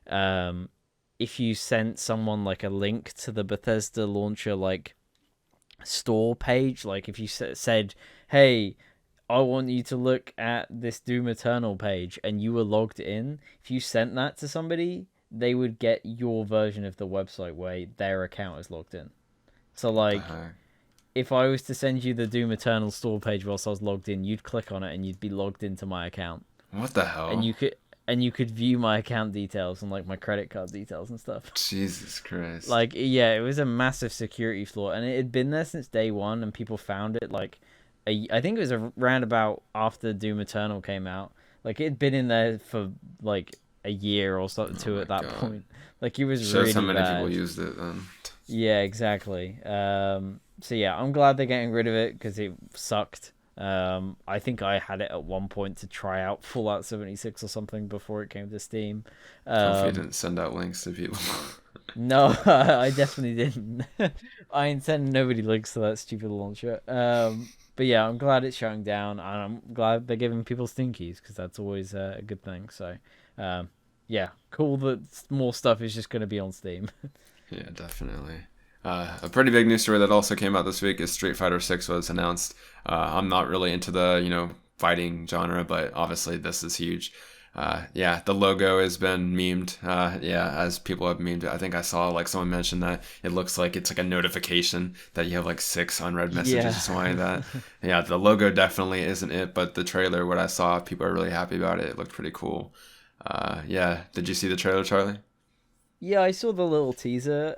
um, if you sent someone like a link to the Bethesda launcher, like store page, like if you said, "Hey, I want you to look at this Doom Eternal page," and you were logged in, if you sent that to somebody, they would get your version of the website where their account is logged in. So What the like, heck? if I was to send you the Doom Eternal store page whilst I was logged in, you'd click on it and you'd be logged into my account, What the and hell? you could view my account details and like my credit card details and stuff. Jesus Christ. Like, yeah, it was a massive security flaw, and it had been there since day one, and people found it like, I think it was around about after Doom Eternal came out. Like, it had been in there for like a year or something Oh too my at that god. point. Like, it was Shows how really many people bad. used it then. Yeah, exactly. So yeah, I'm glad they're getting rid of it because it sucked. I think I had it at one point to try out Fallout 76 or something before it came to Steam. Hopefully you Um, didn't send out links to people. no, I definitely didn't. I intend nobody links to that stupid launcher. But yeah, I'm glad it's shutting down, and I'm glad they're giving people Steam keys because that's always a good thing. So, um, yeah, cool that more stuff is just going to be on Steam. Yeah, definitely. A pretty big news story that also came out this week is Street Fighter 6 was announced. I'm not really into the, fighting genre, but obviously this is huge. Yeah, the logo has been memed. Yeah, as people have memed it. I think I saw like someone mentioned that it looks like it's like a notification that you have like six unread messages or Yeah. something like that. Yeah, the logo definitely isn't it, but the trailer, what I saw, people are really happy about it. It looked pretty cool. Yeah, did you see the trailer, Charlie? Yeah, I saw the little teaser.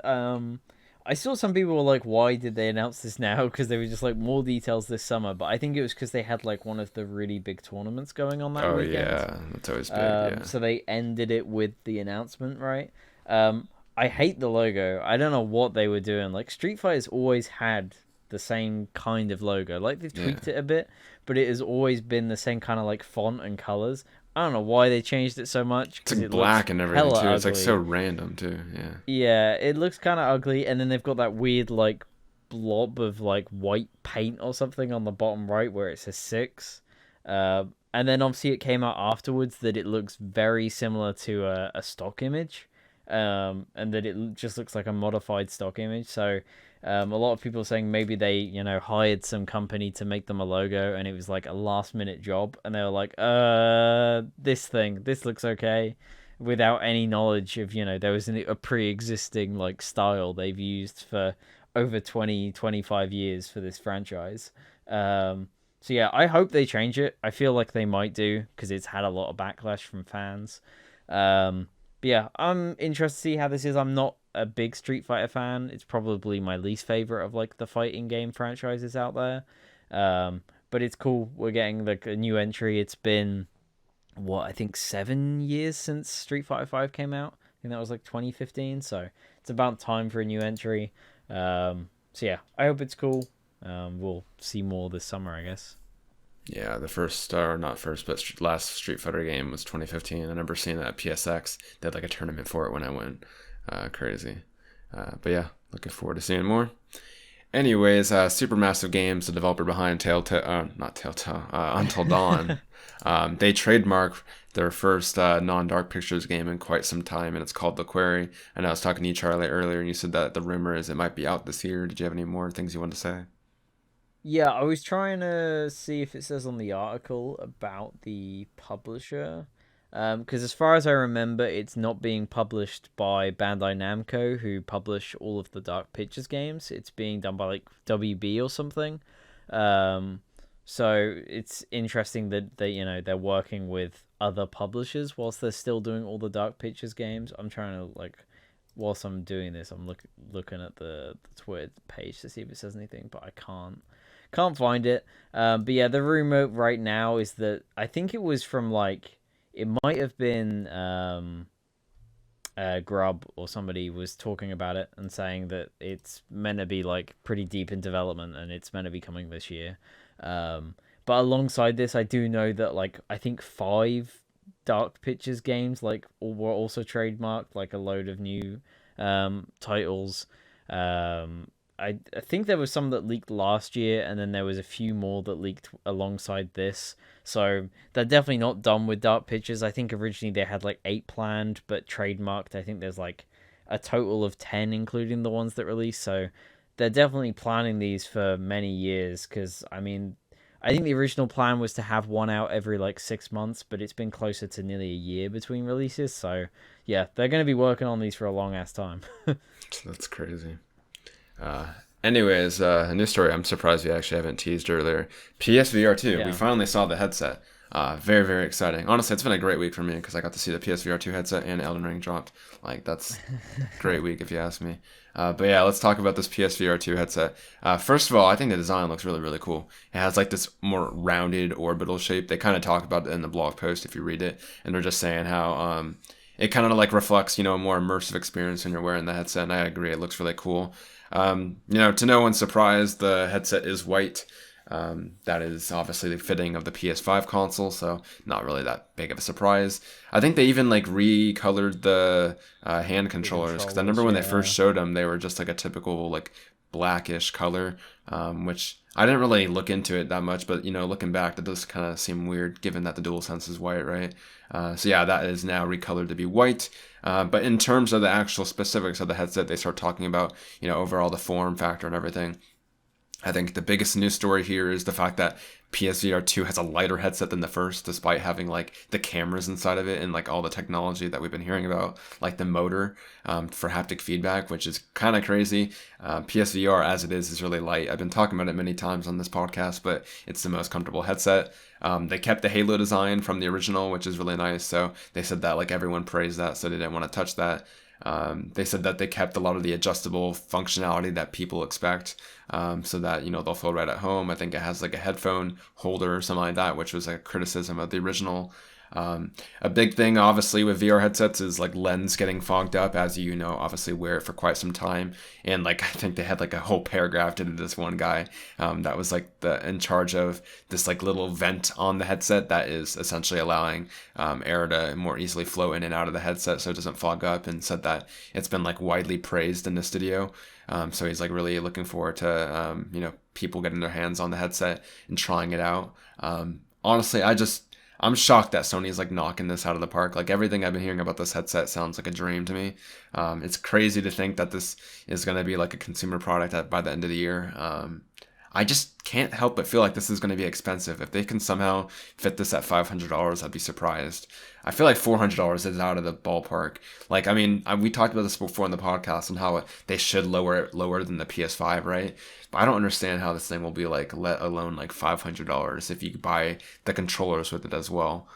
I saw some people were like, "Why did they announce this now?" Because they were just like more details this summer. But I think it was because they had like one of the really big tournaments going on that Oh weekend. yeah, that's always big. Yeah. So they ended it with the announcement, right? I hate the logo. I don't know what they were doing. Like Street Fighter's always had the same kind of logo. Like they've Yeah. tweaked it a bit, but it has always been the same kind of like font and colors. I don't know why they changed it so much It's because like it looks black and everything hella too. It's like so ugly. random too. Yeah. Yeah, it looks kind of ugly, and then they've got that weird like blob of like white paint or something on the bottom right where it says six. And then obviously it came out afterwards that it looks very similar to a stock image, and that it just looks like a modified stock image. So a lot of people are saying maybe they hired some company to make them a logo, and it was like a last minute job, and they were like, this looks okay without any knowledge of there was a pre-existing like style they've used for over 20-25 years for this franchise. So yeah, I hope they change it. I feel like they might do because it's had a lot of backlash from fans. But yeah, I'm interested to see how this is. I'm not a big Street Fighter fan. It's probably my least favorite of like the fighting game franchises out there. But it's cool. We're getting like a new entry. It's been what I think 7 years since Street Fighter 5 came out. I think that was like 2015. So it's about time for a new entry. So yeah, I hope it's cool. We'll see more this summer, I guess. Yeah, the first, or not first, but last Street Fighter game was 2015. I remember seeing that at PSX. They had like a tournament for it when I went. Crazy. But yeah, looking forward to seeing more. Anyways, Supermassive Games, the developer behind not Telltale, Until Dawn, they trademarked their first non-Dark Pictures game in quite some time, and it's called The Quarry. And I was talking to you, Charlie, earlier, and you said that the rumor is it might be out this year. Did you have any more things you wanted to say? Yeah, I was trying to see if it says on the article about the publisher. Because as far as I remember, it's not being published by Bandai Namco, who publish all of the Dark Pictures games. It's being done by like WB or something. Um, so it's interesting that they're working with other publishers whilst they're still doing all the Dark Pictures games. I'm trying to like, whilst I'm doing this, I'm looking at the Twitter page to see if it says anything, but I can't find it. But yeah, the rumor right now is that I think it was from like it might have been Grub or somebody was talking about it and saying that it's meant to be like pretty deep in development and it's meant to be coming this year. But alongside this, I do know that like I think five Dark Pictures games like were also trademarked, like a load of new titles. Um, I think there was some that leaked last year, and then there was a few more that leaked alongside this. So they're definitely not done with Dark Pictures. I think originally they had like 8 planned, but trademarked. I think there's like a total of 10, including the ones that released. So they're definitely planning these for many years. Because I mean, I think the original plan was to have one out every like 6 months, but it's been closer to nearly a year between releases. So yeah, they're going to be working on these for a long ass time. That's crazy. Uh, Anyways, a new story. I'm surprised we actually haven't teased earlier. PSVR2. We Yeah. finally saw the headset. Very, very exciting. Honestly, it's been a great week for me because I got to see the PSVR2 headset and Elden Ring dropped. Like, that's a great week if you ask me. But yeah, let's talk about this PSVR2 headset. First of all, I think the design looks really, really cool. It has like this more rounded orbital shape. They kind of talk about it in the blog post if you read it, and they're just saying how it kind of like reflects, a more immersive experience when you're wearing the headset. And I agree, it looks really cool. To no one's surprise, the headset is white. That is obviously the fitting of the PS5 console, so not really that big of a surprise. I think they even like recolored the hand The controllers because I remember controllers, when they first yeah. showed them, they were just like a typical like blackish color, which I didn't really look into it that much, but looking back, that does kind of seem weird given that the DualSense is white, right? So yeah, that is now recolored to be white. But in terms of the actual specifics of the headset, they start talking about, overall the form factor and everything. I think the biggest news story here is the fact that PSVR 2 has a lighter headset than the first, despite having like the cameras inside of it and like all the technology that we've been hearing about, like the motor for haptic feedback, which is kind of crazy. PSVR, as it is really light. I've been talking about it many times on this podcast, but it's the most comfortable headset. They kept the Halo design from the original, which is really nice. So they said that like everyone praised that, so they didn't want to touch that. They said that they kept a lot of the adjustable functionality that people expect, so that they'll feel right at home. I think it has like a headphone holder or something like that, which was a criticism of the original. A big thing, obviously, with VR headsets is like lens getting fogged up as obviously wear it for quite some time. And like I think they had like a whole paragraph to this one guy that was like the in charge of this like little vent on the headset that is essentially allowing air to more easily flow in and out of the headset so it doesn't fog up, and said that it's been like widely praised in the studio. So he's like really looking forward to people getting their hands on the headset and trying it out. Honestly, I'm shocked that Sony's like knocking this out of the park. Like everything I've been hearing about this headset sounds like a dream to me. It's crazy to think that this is going to be like a consumer product by the end of the year. I just can't help but feel like this is going to be expensive. If they can somehow fit this at $500, I'd be surprised. I feel like $400 is out of the ballpark. Like, I mean, we talked about this before in the podcast and how they should lower it lower than the PS5, right? But I don't understand how this thing will be like, let alone like $500 if you buy the controllers with it as well.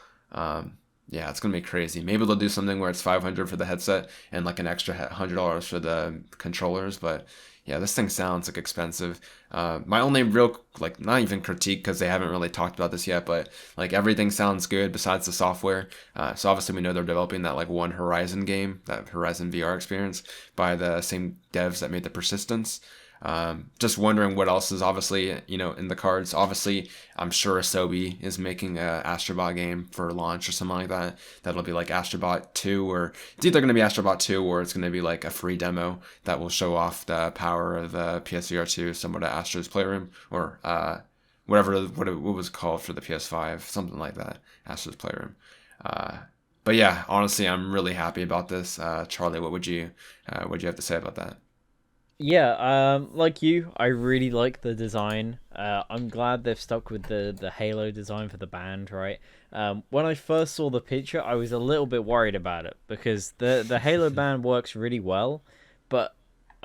Yeah, it's gonna be crazy. Maybe they'll do something where it's 500 for the headset and like an extra $100 for the controllers. But yeah, this thing sounds like expensive. My only real like not even critique because they haven't really talked about this yet, but like everything sounds good besides the software. So obviously we know they're developing that like one Horizon game, that Horizon VR experience by the same devs that made the Persistence. Just wondering what else is obviously in the cards. Obviously, I'm sure Asobi is making a Astrobot game for launch or something like that. That'll be like Astrobot 2, or it's either going to be Astrobot 2 or it's going to be like a free demo that will show off the power of the PSVR 2, similar to Astro's Playroom or whatever what was called for the PS5, something like that, Astro's Playroom. Uh, but yeah, honestly, I'm really happy about this. Charlie, what would you have to say about that? Yeah, like you, I really like the design. I'm glad they've stuck with the Halo design for the band, right? When I first saw the picture, I was a little bit worried about it because the Halo band works really well, but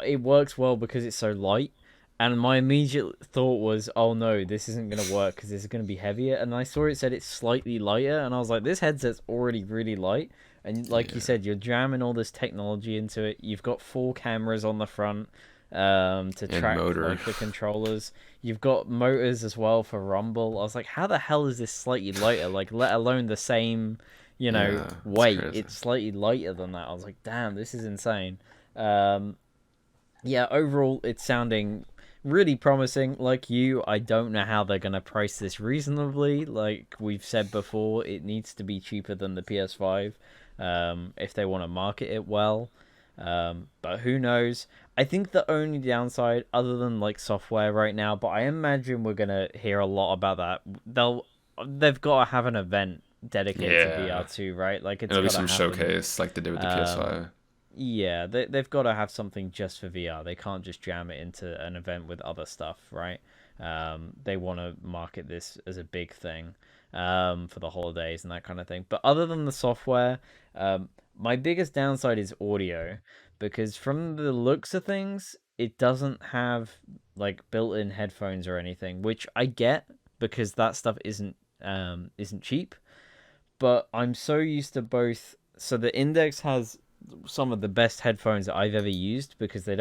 it works well because it's so light. And my immediate thought was, oh no, this isn't gonna work because this is gonna be heavier. And I saw it said it's slightly lighter, and I was like, this headset's already really light. And like you Yeah, said, you're jamming all this technology into it. You've got 4 cameras on the front to and track motor. like the controllers. You've got motors as well for rumble. I was like, how the hell is this slightly lighter? Like, let alone the same, Yeah, it's weight. crazy. It's slightly lighter than that. I was like, damn, this is insane. Um, yeah, overall, it's sounding really promising. Like you, I don't know how they're gonna price this reasonably. Like we've said before, it needs to be cheaper than the PS5 if they want to market it well. But who knows? I think the only downside, other than like software right now, but I imagine we're gonna hear a lot about that. They've got to have an event dedicated to Yeah, VR2, right? Like it's it'll be got to some happen. showcase like they did with the Um, PS5. Yeah, they've got to have something just for VR. They can't just jam it into an event with other stuff, right? They want to market this as a big thing for the holidays and that kind of thing. But other than the software, my biggest downside is audio because from the looks of things, it doesn't have like built-in headphones or anything, which I get because that stuff isn't cheap. But I'm so used to both. So the Index has some of the best headphones that I've ever used because they're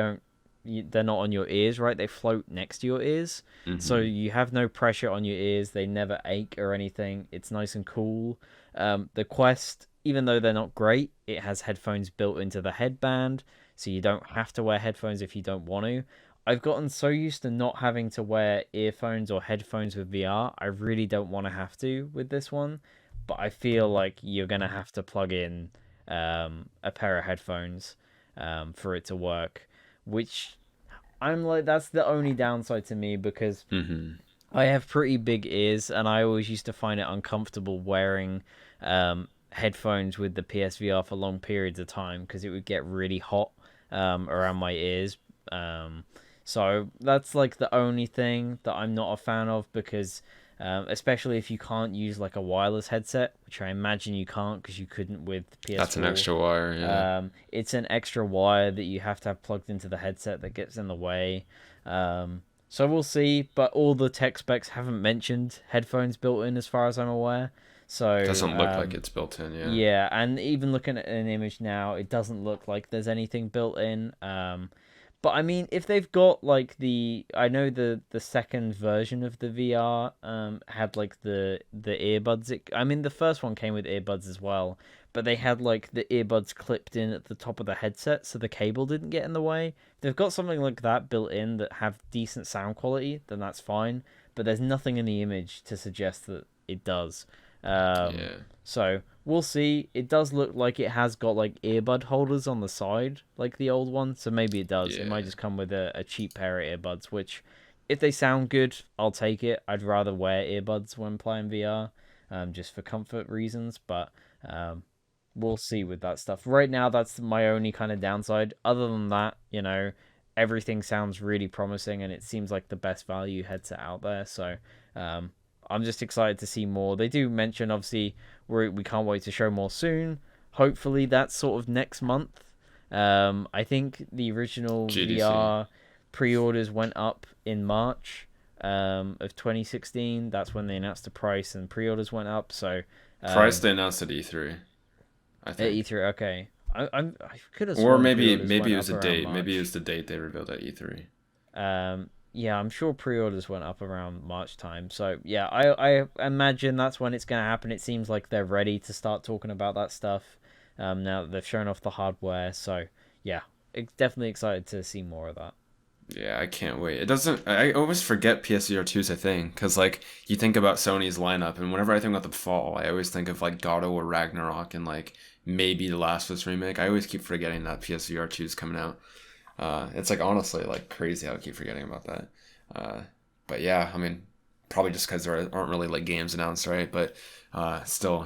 not on your ears, right? They float next to your ears. So Hmm. you have no pressure on your ears. They never ache or anything. It's nice and cool. The Quest, even though they're not great, it has headphones built into the headband. So you don't have to wear headphones if you don't want to. I've gotten so used to not having to wear earphones or headphones with VR. I really don't want to have to with this one, but I feel like you're gonna have to plug in a pair of headphones for it to work, which I'm like that's the only downside to me because Hmm. I have pretty big ears and I always used to find it uncomfortable wearing headphones with the PSVR for long periods of time because it would get really hot around my ears. Um, so that's like the only thing that I'm not a fan of because, especially if you can't use like a wireless headset, which I imagine you can't because you couldn't with That's an PS4. extra wire, yeah. It's an extra wire that you have to have plugged into the headset that gets in the way. So we'll see, but all the tech specs haven't mentioned headphones built in as far as I'm aware. So Doesn't look like it's built in, yeah. yeah, and even looking at an image now, it doesn't look like there's anything built in. But I mean, if they've got like I know the second version of the VR had like the earbuds. I mean, the first one came with earbuds as well, but they had like the earbuds clipped in at the top of the headset, so the cable didn't get in the way. If they've got something like that built in that have decent sound quality, then that's fine. But there's nothing in the image to suggest that it does. Um, Yeah. so we'll see. It does look like it has got like earbud holders on the side, like the old one. So maybe it does. It might Yeah. just come with a cheap pair of earbuds, which, if they sound good, I'll take it. I'd rather wear earbuds when playing VR, just for comfort reasons. But um, we'll see with that stuff. Right now, that's my only kind of downside. Other than that, everything sounds really promising, and it seems like the best value headset out there. So um, I'm just excited to see more. They do mention, obviously, we can't wait to show more soon. Hopefully, that's sort of next month. I think the original GDC. VR pre-orders went up in March of 2016. That's when they announced the price, and pre-orders went up. So Price um, they announced at E3, I at think. E3, okay. I could have Or sworn maybe pre-orders maybe went it was up a around date. Maybe it March. was the date they revealed at E3. Yeah, I'm sure pre-orders went up around March time. So yeah, I imagine that's when it's gonna happen. It seems like they're ready to start talking about that stuff. Now that they've shown off the hardware. So yeah, definitely excited to see more of that. Yeah, I can't wait. It doesn't. I always forget PSVR2 is a thing because like you think about Sony's lineup, and whenever I think about the fall, I always think of like God of War Ragnarok and like maybe the Last of Us remake. I always keep forgetting that PSVR2 is coming out. It's like honestly like crazy how I keep forgetting about that. Uh, but yeah, I mean, probably just because there aren't really like games announced, right? But still,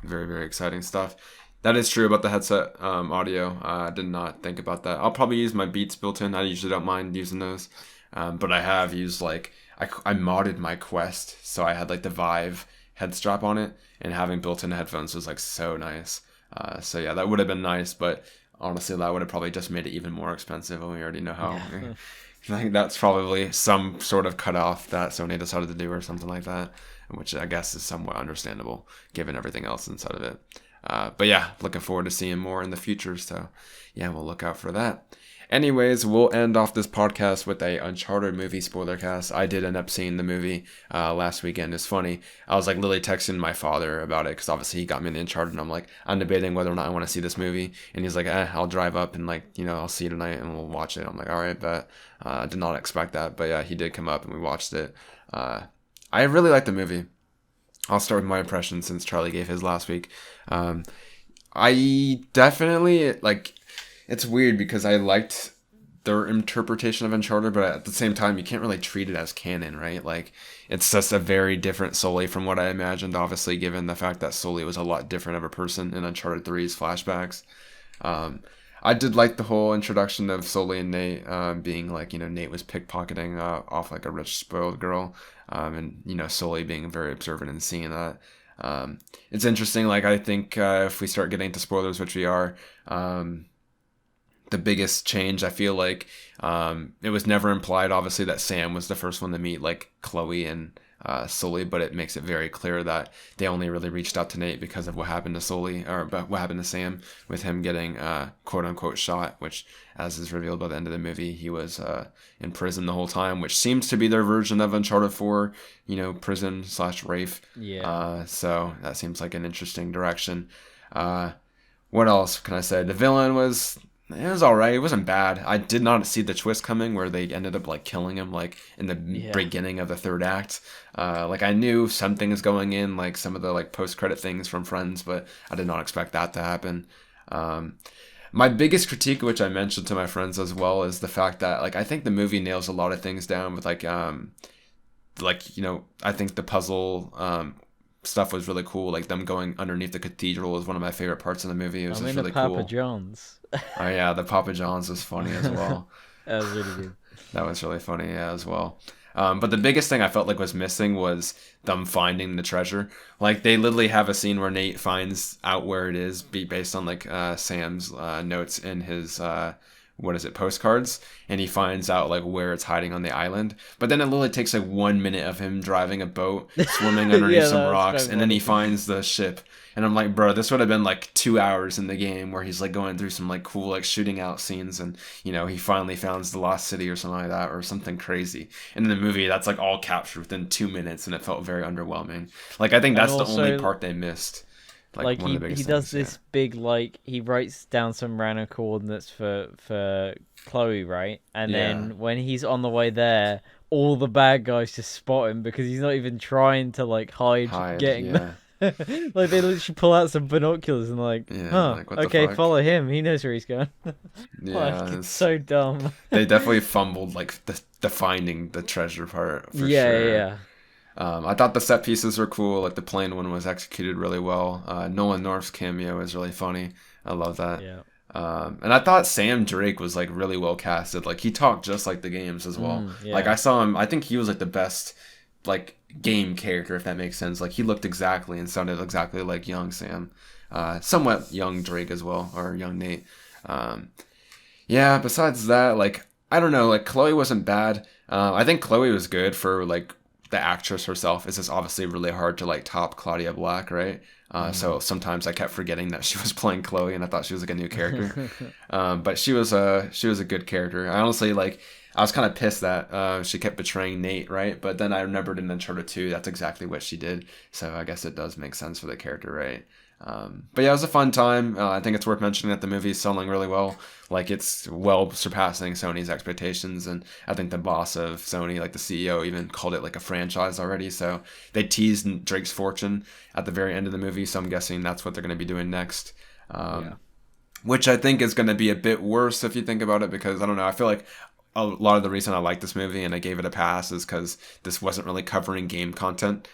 very very exciting stuff. That is true about the headset audio. I did not think about that. I'll probably use my Beats built in. I usually don't mind using those, but I have used like I modded my Quest, so I had like the Vive head strap on it, and having built-in headphones was like so nice. So yeah, that would have been nice, but honestly, that would have probably just made it even more expensive, and we already know how. Yeah. I think that's probably some sort of cutoff that Sony decided to do or something like that, which I guess is somewhat understandable given everything else inside of it. But yeah, looking forward to seeing more in the future. So yeah, we'll look out for that. Anyways, we'll end off this podcast with a Uncharted movie spoiler cast. I did end up seeing the movie last weekend. It's funny. I was like literally texting my father about it because obviously he got me in the Uncharted, and I'm debating whether or not I want to see this movie. And he's like, I'll drive up and like I'll see you tonight and we'll watch it. I'm like, all right, but I did not expect that. But yeah, he did come up and we watched it. I really liked the movie. I'll start with my impression since Charlie gave his last week. Um, I definitely like. It's weird because I liked their interpretation of Uncharted, but at the same time, you can't really treat it as canon, right? Like, it's just a very different Sully from what I imagined. Obviously, given the fact that Sully was a lot different of a person in Uncharted 3's flashbacks. Um, I did like the whole introduction of Sully and Nate being like, Nate was pickpocketing off like a rich spoiled girl, and Sully being very observant and seeing that. It's interesting. Like I think if we start getting into spoilers, which we are, the biggest change I feel like it was never implied, obviously, that Sam was the first one to meet like Chloe and Sully, but it makes it very clear that they only really reached out to Nate because of what happened to Sully, or what happened to Sam with him getting quote unquote shot, which, as is revealed by the end of the movie, he was in prison the whole time, which seems to be their version of Uncharted 4, prison slash Rafe. Yeah. So that seems like an interesting direction. What else can I say? The villain was, it was all right. It wasn't bad. I did not see the twist coming where they ended up like killing him like in the Yeah. beginning of the third act. Like I knew something is going in, like some of the like post credit things from Friends, but I did not expect that to happen. Um, my biggest critique, which I mentioned to my friends as well, is the fact that like I think the movie nails a lot of things down with I think the puzzle stuff was really cool. Like them going underneath the cathedral was one of my favorite parts of the movie. It was I'm just in a really Papa cool. John's. Oh yeah, the Papa John's was funny as well. That was really good. That was really funny, yeah, as well. But the biggest thing I felt like was missing was them finding the treasure. Like they literally have a scene where Nate finds out where it is, based on like Sam's notes in his what is it, postcards, and he finds out like where it's hiding on the island. But then it literally takes like 1 minute of him driving a boat, swimming underneath Yeah, some that's rocks, quite and then he funny. finds the ship. And I'm like, bro, this would have been like 2 hours in the game where he's like going through some like cool like shooting out scenes, and he finally founds the lost city or something like that, or something crazy. And in the movie, that's like all captured within 2 minutes, and it felt very underwhelming. Like I think And that's the only also, part they missed. Like like one of the he biggest does things, yeah. this big, like he writes down some random coordinates for Chloe, right? And Yeah, then when he's on the way there, all the bad guys just spot him because he's not even trying to like hide hide, getting them. yeah, Like they literally pull out some binoculars and like, yeah. huh, Like what the okay, fuck? follow him. He knows where he's going. Like Yeah, it's so dumb. they definitely fumbled like the finding the treasure part for Yeah, sure. yeah, I thought the set pieces were cool. Like the plane one was executed really well. Nolan North's cameo is really funny. I love that. yeah. And I thought Sam Drake was like really well casted. Like he talked just like the games as well. Like Yeah. I saw him. I think he was like the best like game character, if that makes sense. Like he looked exactly and sounded exactly like young Sam. Somewhat young Drake as well, or young Nate. Um, yeah. Besides that, like I don't know. Like Chloe wasn't bad. I think Chloe was good for like the actress herself. It's just obviously really hard to like top Claudia Black, right? So sometimes I kept forgetting that she was playing Chloe, and I thought she was like a new character. But she was a good character. I honestly like. I was kind of pissed that she kept betraying Nate, right? But then I remembered in Uncharted 2, that's exactly what she did. So I guess it does make sense for the character, right? But yeah, it was a fun time. I think it's worth mentioning that the movie is selling really well. Like it's well surpassing Sony's expectations, and I think the boss of Sony, like the CEO, even called it like a franchise already. So they teased Drake's fortune at the very end of the movie. So I'm guessing that's what they're going to be doing next. Yeah. Which I think is going to be a bit worse if you think about it, because I don't know. I feel like a lot of the reason I like this movie and I gave it a pass is because this wasn't really covering game content.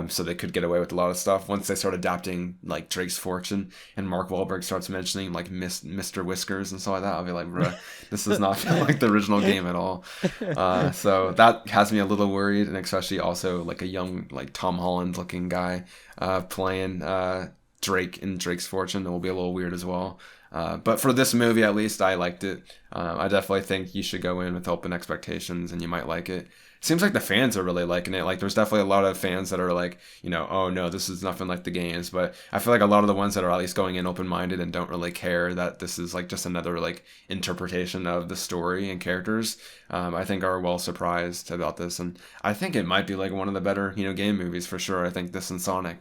So they could get away with a lot of stuff. Once they start adapting like Drake's Fortune and Mark Wahlberg starts mentioning like Mr. Whiskers and stuff like that, I'll be like, bruh, this does not feel like the original game at all. So that has me a little worried, and especially also like a young like Tom Holland looking guy playing Drake in Drake's Fortune. It will be a little weird as well. But for this movie, at least, I liked it. I definitely think you should go in with open expectations, and you might like it. Seems like the fans are really liking it. Like, there's definitely a lot of fans that are like, oh no, this is nothing like the games. But I feel like a lot of the ones that are at least going in open minded and don't really care that this is like just another like interpretation of the story and characters, I think are well surprised about this. And I think it might be like one of the better, game movies for sure. I think this and Sonic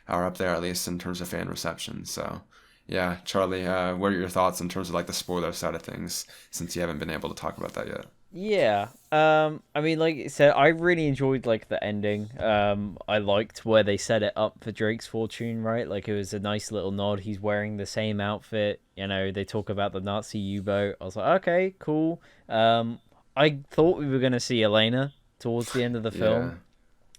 are up there at least in terms of fan reception. So. Yeah, Charlie, what are your thoughts in terms of like the spoiler side of things, since you haven't been able to talk about that yet? Yeah. I mean, like I said, I really enjoyed like the ending. I liked where they set it up for Drake's fortune, right? Like it was a nice little nod. He's wearing the same outfit. They talk about the Nazi U-boat. I was like, okay, cool. I thought we were gonna see Elena towards the end of the Yeah, film.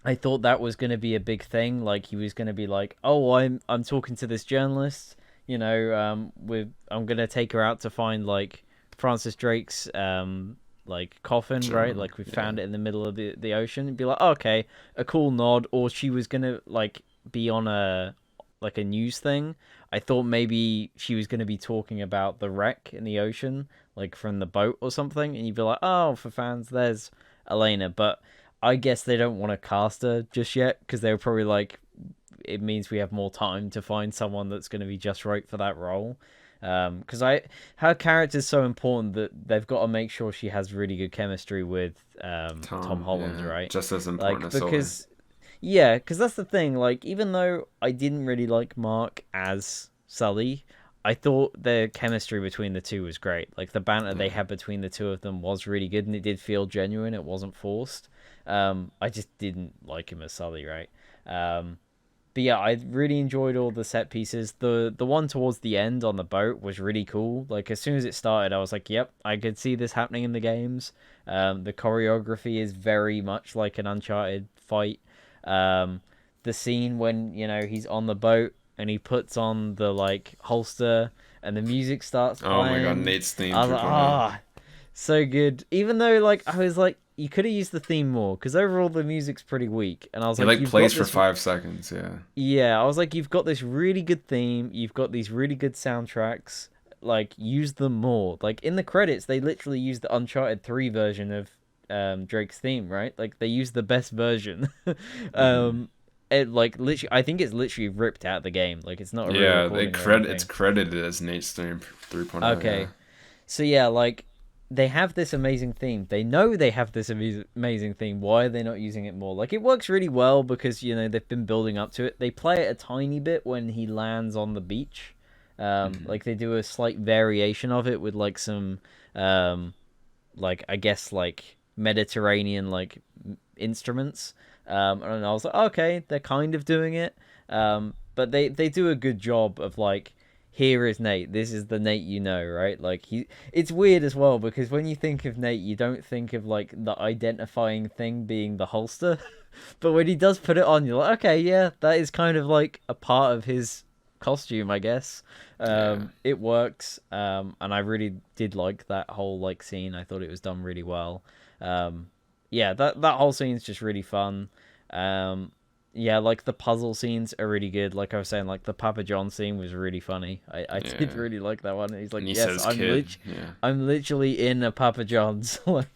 I thought that was gonna be a big thing. Like he was gonna be like, oh, I'm talking to this journalist. I'm gonna take her out to find like Francis Drake's like coffin, right? Journal. Like we Yeah. found it in the middle of the ocean. And be like, oh, okay, a cool nod. Or she was gonna like be on a like a news thing. I thought maybe she was gonna be talking about the wreck in the ocean, like from the boat or something, and you'd be like, oh, for fans, there's Elena. But I guess they don't want to cast her just yet because they were probably like, it means we have more time to find someone that's going to be just right for that role. Because her character is so important that they've got to make sure she has really good chemistry with Tom Tom, Holland, yeah. right? Just as important Like as Sully. because yeah, because that's the thing. Like even though I didn't really like Mark as Sully, I thought the chemistry between the two was great. Like the banter they Yeah. had between the two of them was really good, and it did feel genuine. It wasn't forced. I just didn't like him as Sully, right? Um, but yeah, I really enjoyed all the set pieces. The one towards the end on the boat was really cool. Like as soon as it started, I was like, "Yep, I could see this happening in the games." The choreography is very much like an Uncharted fight. Um, the scene when he's on the boat and he puts on the like holster and the music starts Oh my god, playing. Nate's theme I was like, 3.0. so good. Even though like I was like, you could have used the theme more because overall the music's pretty weak. And I was He like, like you've plays got for this. 5 seconds, yeah. Yeah, I was like, you've got this really good theme, you've got these really good soundtracks, like, use them more. Like, in the credits, they literally use the Uncharted 3 version of Drake's theme, right? Like, they use the best version. Hmm. um, it, like, literally, I think it's literally ripped out of the game. Like, it's not a real Yeah, recording or it's anything. credited as Nate's theme 3.0, yeah. Okay, so yeah, like, they have this amazing theme. They know they have this amazing theme. Why are they not using it more? Like it works really well because they've been building up to it. They play it a tiny bit when he lands on the beach. Hmm. Like they do a slight variation of it with like some like I guess like Mediterranean like instruments. And I was like, okay, they're kind of doing it. But they do a good job of like, here is Nate. This is the Nate right? Like he, it's weird as well because when you think of Nate, you don't think of like the identifying thing being the holster, but when he does put it on, you're like, okay, yeah, that is kind of like a part of his costume, I guess. Yeah. It works, and I really did like that whole like scene. I thought it was done really well. Um, yeah, that whole scene's just really fun. Um, yeah, like the puzzle scenes are really good. Like I was saying, like the Papa John scene was really funny. I did Yeah. really like that one. And he's like, And he "Yes, says kid, yeah. I'm literally in a Papa John's." Like,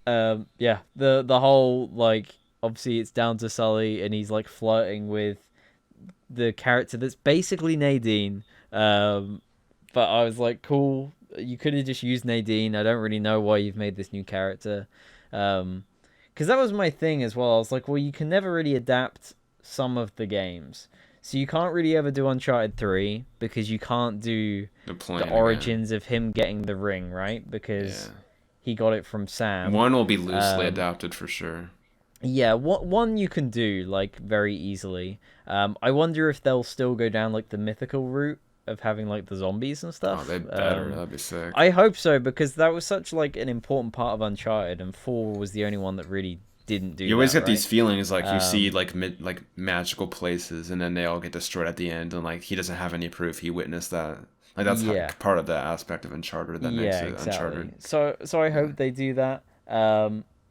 yeah, the whole like obviously it's down to Sully, and he's like flirting with the character that's basically Nadine. But I was like, cool. You could have just used Nadine. I don't really know why you've made this new character. Because that was my thing as well. I was like, well, you can never really adapt some of the games. So you can't really ever do Uncharted 3 because you can't do The the plane again. origins of him getting the ring, right? Yeah. Because he got it from Sam. One will be loosely Um, adapted for sure. yeah, one you can do like very easily. I wonder if they'll still go down like the mythical route of having like the zombies and Oh, they stuff. better. That'd be sick. I hope so because that was such like an important part of Uncharted, and 4 was the only one that really didn't do You always that, get these right? feelings like you see Um, like like magical places and then they all get destroyed at the end and like he doesn't have any proof he witnessed that. Like that's yeah, part of the aspect of Uncharted that makes yeah, it exactly. Uncharted. So I Yeah. hope they do that.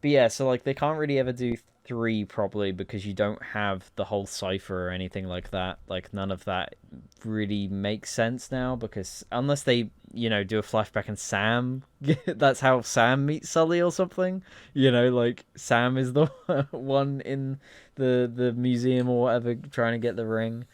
But yeah, so like they can't really ever do 3 properly because you don't have the whole cipher or anything like that. Like none of that really makes sense now because unless they do a flashback and Sam that's how Sam meets Sully or something. Like Sam is the one in the museum or whatever trying to get the ring.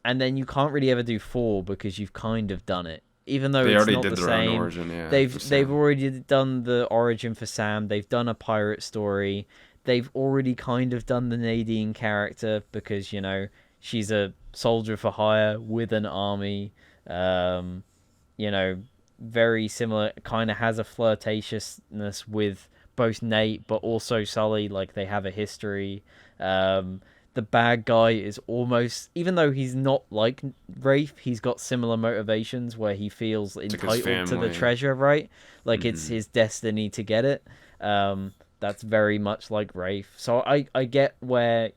And then you can't really ever do 4 because you've kind of done it even though They it's already not did the their own same. origin, yeah, for They've Sam. already done the origin for Sam. They've done a pirate story. They've already kind of done the Nadine character because she's a soldier for hire with an army. Um, you know, very similar. Kind of has a flirtatiousness with both Nate, but also Sully. Like they have a history. The bad guy is almost, even though he's not like Rafe, he's got similar motivations where he feels It's like his entitled to the family. treasure, right? Like it's Hmm. his destiny to get it. That's very much like Rafe. So I get where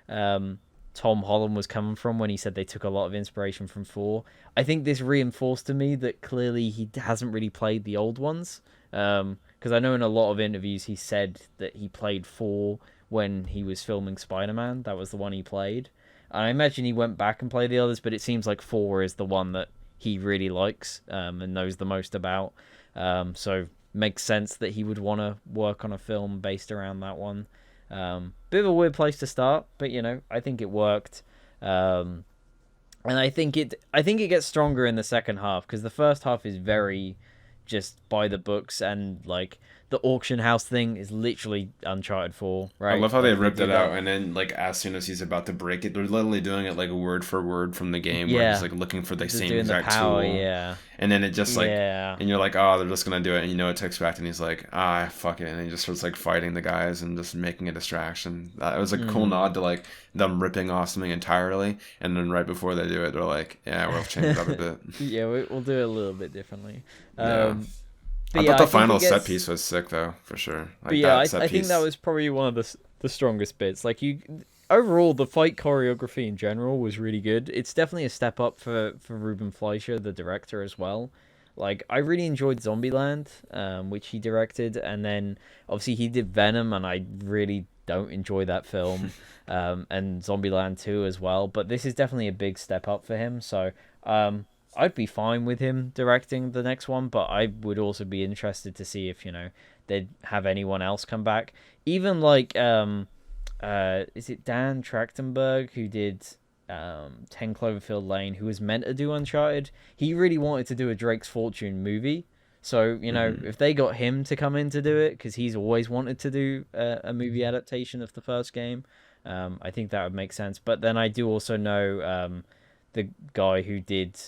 um, Tom Holland was coming from when he said they took a lot of inspiration from 4. I think this reinforced to me that clearly he hasn't really played the old ones. Because I know in a lot of interviews he said that he played 4 when he was filming Spider-Man. That was the one he played. And I imagine he went back and played the others, but it seems like 4 is the one that he really likes, and knows the most about. So makes sense that he would want to work on a film based around that one. Bit of a weird place to start, but I think it worked. And I think it gets stronger in the second half, because the first half is very just by the books, and like the auction house thing is literally Uncharted 4, I right? love how they Like they ripped do it out, that. and then like as soon as he's about to break it, they're literally doing it like word for word from the game, where he's Yeah, like looking for the just same doing the exact power. tool, Yeah, and then it just like, yeah. and you're like, oh, they're just gonna do it, and you know what to expect, and he's like, ah, fuck it, and he just starts like fighting the guys and just making a distraction. It was a cool Mm. nod to like them ripping off something entirely, and then right before they do it, they're like, yeah, we'll change it up a bit. Yeah, we'll do it a little bit differently. Yeah, Um, I but thought yeah, I the think it final set gets. piece was sick though, for sure. But Like yeah, that I set I think that piece. was probably one of the strongest bits. Like you, overall, the fight choreography in general was really good. It's definitely a step up for Ruben Fleischer, the director, as well. Like I really enjoyed Zombieland, which he directed, and then obviously he did Venom, and I really don't enjoy that film, and Zombieland 2 as well. But this is definitely a big step up for him. So I'd be fine with him directing the next one, but I would also be interested to see if they'd have anyone else come back. Even like is it Dan Trachtenberg who did 10 Cloverfield Lane, who was meant to do Uncharted? He really wanted to do a Drake's Fortune movie. So, Hmm. if they got him to come in to do it, because he's always wanted to do a movie adaptation of the first game, I think that would make sense. But then I do also know the guy who did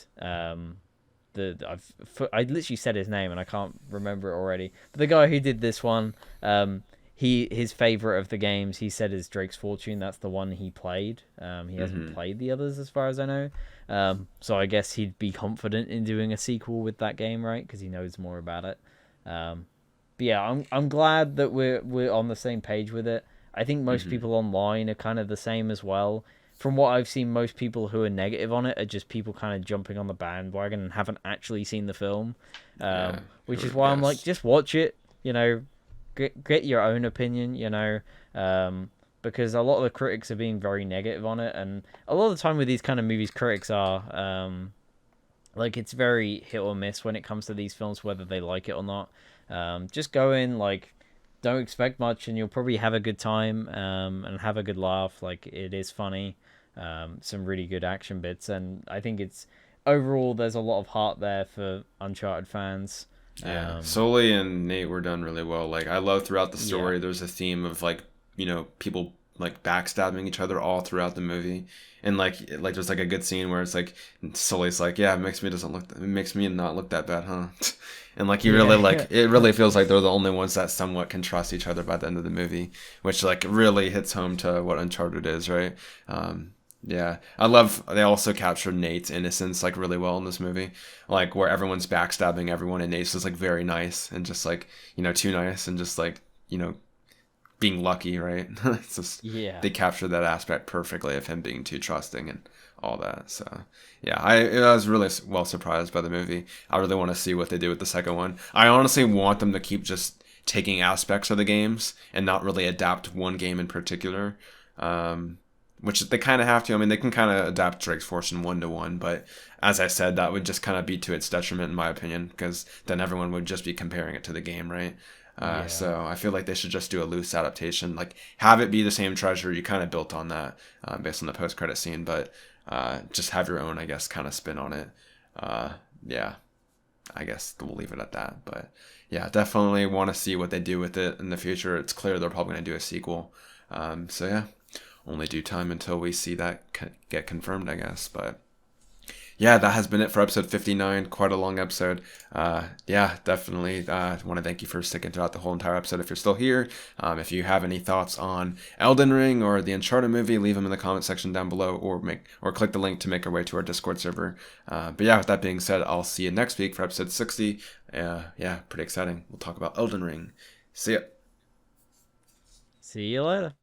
I literally said his name and I can't remember it already. But the guy who did this one, his favorite of the games, he said, is Drake's Fortune. That's the one he played. He hasn't Hmm. played the others as far as I know. So I guess he'd be confident in doing a sequel with that game, right? Because he knows more about it. But yeah, I'm glad that we're on the same page with it. I think most Hmm. people online are kind of the same as well. From what I've seen, most people who are negative on it are just people kind of jumping on the bandwagon and haven't actually seen the film. Yeah, who Which would is have why I'm like, guessed? just watch it. Get your own opinion. Because a lot of the critics are being very negative on it, and a lot of the time with these kind of movies, critics are like, it's very hit or miss when it comes to these films, whether they like it or not. Just go in, like, don't expect much, and you'll probably have a good time, and have a good laugh. Like, it is funny, some really good action bits, and I think it's overall there's a lot of heart there for Uncharted fans. Yeah, Um, Sully and Nate were done really well. Like I love throughout the yeah, story, there's a theme of like people like backstabbing each other all throughout the movie, and like there's like a good scene where it's like Sully's like, yeah, it makes me not look that bad, huh? And like you really yeah, like it really feels like they're the only ones that somewhat can trust each other by the end of the movie, which like really hits home to what Uncharted is, right? Um, yeah, I love they also captured Nate's innocence like really well in this movie, like where everyone's backstabbing everyone and Nate's just like very nice and just like too nice and just like being lucky, right? It's just yeah. they captured that aspect perfectly of him being too trusting and all that. So yeah, I was really well surprised by the movie. I really want to see what they do with the second one. I honestly want them to keep just taking aspects of the games and not really adapt one game in particular. Um, which they kind of have to. I mean, they can kind of adapt Drake's Fortune one to one, but as I said, that would just kind of be to its detriment, in my opinion, because then everyone would just be comparing it to the game, right? Yeah. So I feel like they should just do a loose adaptation, like have it be the same treasure. You kind of built on that based on the post credit scene, but just have your own, I guess, kind of spin on it. Uh, yeah, I guess we'll leave it at that. But yeah, definitely want to see what they do with it in the future. It's clear they're probably going to do a sequel. So yeah, only due time until we see that get confirmed, I guess. But yeah, that has been it for episode 59. Quite a long episode. Yeah, definitely want to thank you for sticking throughout the whole entire episode if you're still here. If you have any thoughts on Elden Ring or the Uncharted movie, leave them in the comment section down below or click the link to make our way to our Discord server. But yeah, with that being said, I'll see you next week for episode 60. Yeah, pretty exciting. We'll talk about Elden Ring. See ya. See you later.